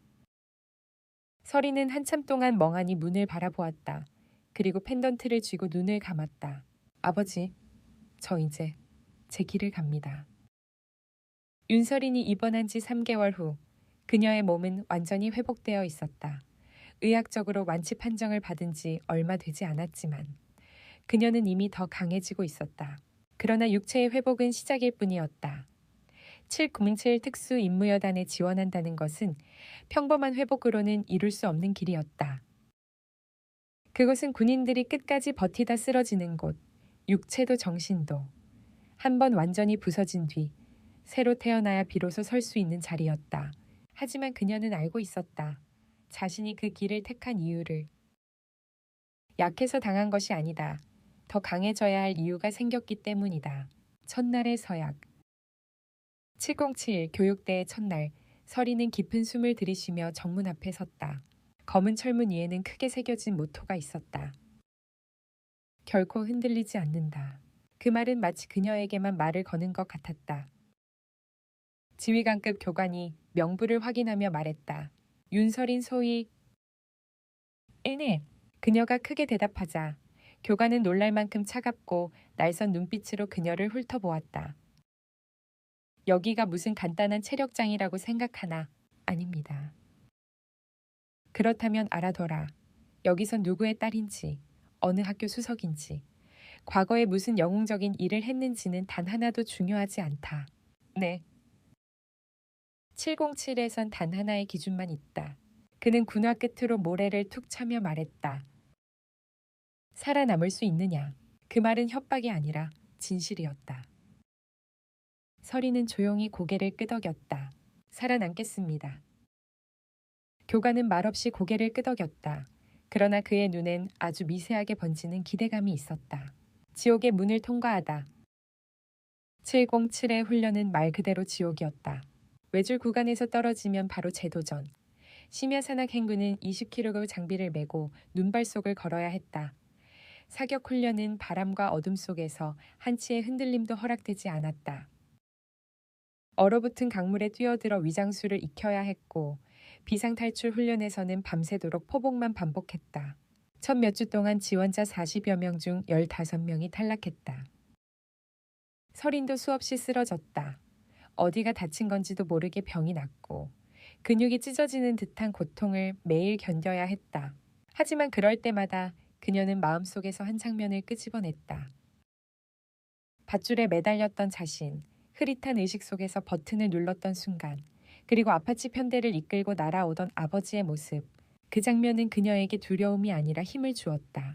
서리는 한참 동안 멍하니 문을 바라보았다. 그리고 펜던트를 쥐고 눈을 감았다. 아버지, 저 이제 제 길을 갑니다. 윤서린이 입원한 지 3개월 후 그녀의 몸은 완전히 회복되어 있었다. 의학적으로 완치 판정을 받은 지 얼마 되지 않았지만 그녀는 이미 더 강해지고 있었다. 그러나 육체의 회복은 시작일 뿐이었다. 707 특수 임무여단에 지원한다는 것은 평범한 회복으로는 이룰 수 없는 길이었다. 그것은 군인들이 끝까지 버티다 쓰러지는 곳, 육체도 정신도. 한 번 완전히 부서진 뒤 새로 태어나야 비로소 설 수 있는 자리였다. 하지만 그녀는 알고 있었다. 자신이 그 길을 택한 이유를. 약해서 당한 것이 아니다. 더 강해져야 할 이유가 생겼기 때문이다. 첫날의 서약. 707 교육대의 첫날, 서리는 깊은 숨을 들이쉬며 정문 앞에 섰다. 검은 철문 위에는 크게 새겨진 모토가 있었다. 결코 흔들리지 않는다. 그 말은 마치 그녀에게만 말을 거는 것 같았다. 지휘관급 교관이 명부를 확인하며 말했다. 윤서린 소위 그녀가 크게 대답하자 교관은 놀랄 만큼 차갑고 날선 눈빛으로 그녀를 훑어보았다. 여기가 무슨 간단한 체력장이라고 생각하나? 아닙니다. 그렇다면 알아둬라. 여기선 누구의 딸인지, 어느 학교 수석인지, 과거에 무슨 영웅적인 일을 했는지는 단 하나도 중요하지 않다. 네. 707에선 단 하나의 기준만 있다. 그는 군화 끝으로 모래를 툭 차며 말했다. 살아남을 수 있느냐. 그 말은 협박이 아니라 진실이었다. 서리는 조용히 고개를 끄덕였다. 살아남겠습니다. 교관은 말없이 고개를 끄덕였다. 그러나 그의 눈엔 아주 미세하게 번지는 기대감이 있었다. 지옥의 문을 통과하다. 707의 훈련은 말 그대로 지옥이었다. 외줄 구간에서 떨어지면 바로 재도전. 심야산악 행군은 20kg 장비를 메고 눈발 속을 걸어야 했다. 사격 훈련은 바람과 어둠 속에서 한치의 흔들림도 허락되지 않았다. 얼어붙은 강물에 뛰어들어 위장수를 익혀야 했고 비상탈출 훈련에서는 밤새도록 포복만 반복했다. 첫 몇 주 동안 지원자 40여 명 중 15명이 탈락했다. 서린도 수없이 쓰러졌다. 어디가 다친 건지도 모르게 병이 났고 근육이 찢어지는 듯한 고통을 매일 견뎌야 했다. 하지만 그럴 때마다 그녀는 마음속에서 한 장면을 끄집어냈다. 밧줄에 매달렸던 자신, 흐릿한 의식 속에서 버튼을 눌렀던 순간, 그리고 아파치 편대를 이끌고 날아오던 아버지의 모습. 그 장면은 그녀에게 두려움이 아니라 힘을 주었다.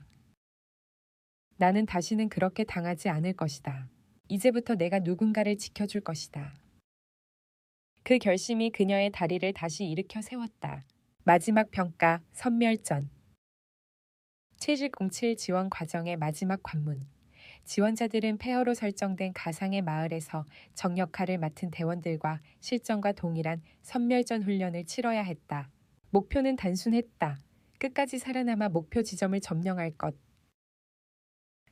나는 다시는 그렇게 당하지 않을 것이다. 이제부터 내가 누군가를 지켜줄 것이다. 그 결심이 그녀의 다리를 다시 일으켜 세웠다. 마지막 평가, 선멸전. 7007 지원 과정의 마지막 관문. 지원자들은 폐허로 설정된 가상의 마을에서 정역할을 맡은 대원들과 실전과 동일한 선멸전 훈련을 치러야 했다. 목표는 단순했다. 끝까지 살아남아 목표 지점을 점령할 것.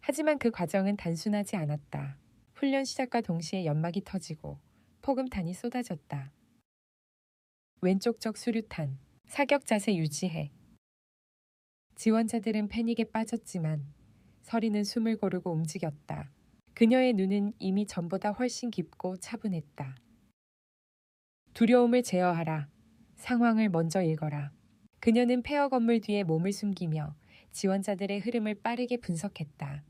하지만 그 과정은 단순하지 않았다. 훈련 시작과 동시에 연막이 터지고 폭음탄이 쏟아졌다. 왼쪽적 수류탄. 사격 자세 유지해. 지원자들은 패닉에 빠졌지만 서리는 숨을 고르고 움직였다. 그녀의 눈은 이미 전보다 훨씬 깊고 차분했다. 두려움을 제어하라. 상황을 먼저 읽어라. 그녀는 폐허 건물 뒤에 몸을 숨기며 지원자들의 흐름을 빠르게 분석했다.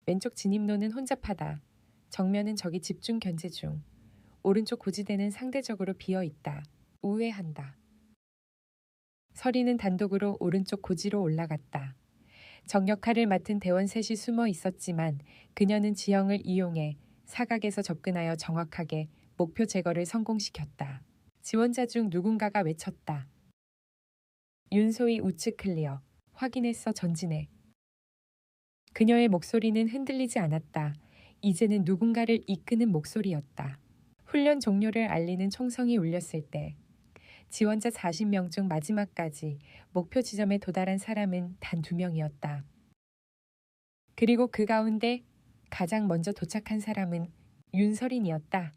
왼쪽 진입로는 혼잡하다. 정면은 적이 집중 견제 중. 오른쪽 고지대는 상대적으로 비어 있다. 우회한다. 서리는 단독으로 오른쪽 고지로 올라갔다. 적 역할을 맡은 대원 셋이 숨어 있었지만 그녀는 지형을 이용해 사각에서 접근하여 정확하게 목표 제거를 성공시켰다. 지원자 중 누군가가 외쳤다. 윤소희 우측 클리어. 확인했어 전진해. 그녀의 목소리는 흔들리지 않았다. 이제는 누군가를 이끄는 목소리였다. 훈련 종료를 알리는 총성이 울렸을 때 지원자 40명 중 마지막까지 목표 지점에 도달한 사람은 단 2명이었다. 그리고 그 가운데 가장 먼저 도착한 사람은 윤설인이었다.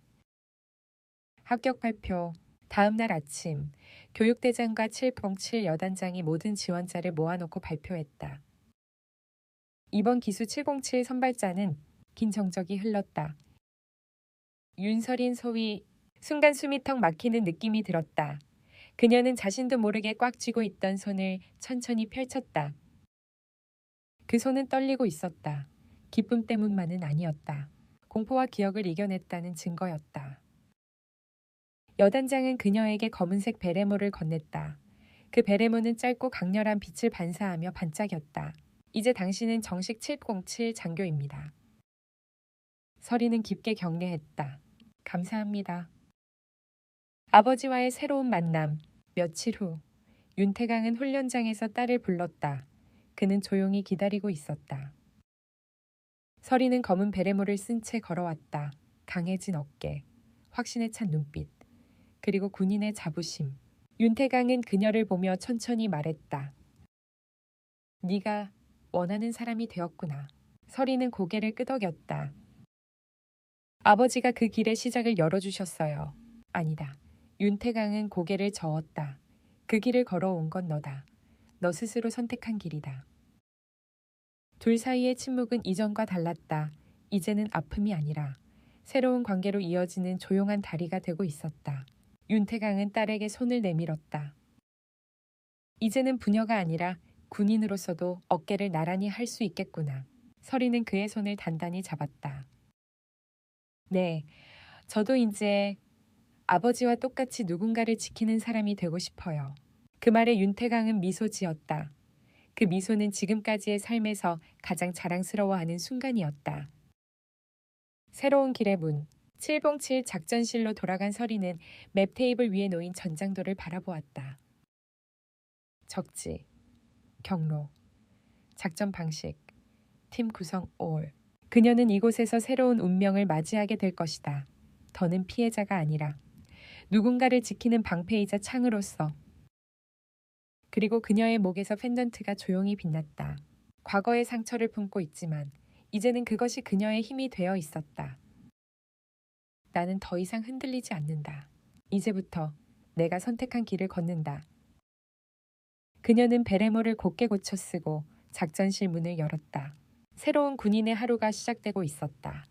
합격 발표. 다음 날 아침 교육대장과 707 여단장이 모든 지원자를 모아놓고 발표했다. 이번 기수 707 선발자는 긴 정적이 흘렀다. 윤설인 소위 순간 숨이 턱 막히는 느낌이 들었다. 그녀는 자신도 모르게 꽉 쥐고 있던 손을 천천히 펼쳤다. 그 손은 떨리고 있었다. 기쁨 때문만은 아니었다. 공포와 기억을 이겨냈다는 증거였다. 여단장은 그녀에게 검은색 베레모를 건넸다. 그 베레모는 짧고 강렬한 빛을 반사하며 반짝였다. 이제 당신은 정식 707 장교입니다. 서리는 깊게 격려했다. 감사합니다. 아버지와의 새로운 만남. 며칠 후 윤태강은 훈련장에서 딸을 불렀다. 그는 조용히 기다리고 있었다. 서리는 검은 베레모를 쓴 채 걸어왔다. 강해진 어깨, 확신에 찬 눈빛, 그리고 군인의 자부심. 윤태강은 그녀를 보며 천천히 말했다. 네가 원하는 사람이 되었구나. 서리는 고개를 끄덕였다. 아버지가 그 길의 시작을 열어주셨어요. 아니다. 윤태강은 고개를 저었다. 그 길을 걸어온 건 너다. 너 스스로 선택한 길이다. 둘 사이의 침묵은 이전과 달랐다. 이제는 아픔이 아니라 새로운 관계로 이어지는 조용한 다리가 되고 있었다. 윤태강은 딸에게 손을 내밀었다. 이제는 부녀가 아니라 군인으로서도 어깨를 나란히 할 수 있겠구나. 서리는 그의 손을 단단히 잡았다. 네, 저도 이제 아버지와 똑같이 누군가를 지키는 사람이 되고 싶어요. 그 말에 윤태강은 미소 지었다. 그 미소는 지금까지의 삶에서 가장 자랑스러워하는 순간이었다. 새로운 길의 문, 707 작전실로 돌아간 서리는 맵 테이블 위에 놓인 전장도를 바라보았다. 적지, 경로, 작전 방식, 팀 구성 올. 그녀는 이곳에서 새로운 운명을 맞이하게 될 것이다. 더는 피해자가 아니라 누군가를 지키는 방패이자 창으로서. 그리고 그녀의 목에서 펜던트가 조용히 빛났다. 과거의 상처를 품고 있지만 이제는 그것이 그녀의 힘이 되어 있었다. 나는 더 이상 흔들리지 않는다. 이제부터 내가 선택한 길을 걷는다. 그녀는 베레모를 곧게 고쳐 쓰고 작전실 문을 열었다. 새로운 군인의 하루가 시작되고 있었다.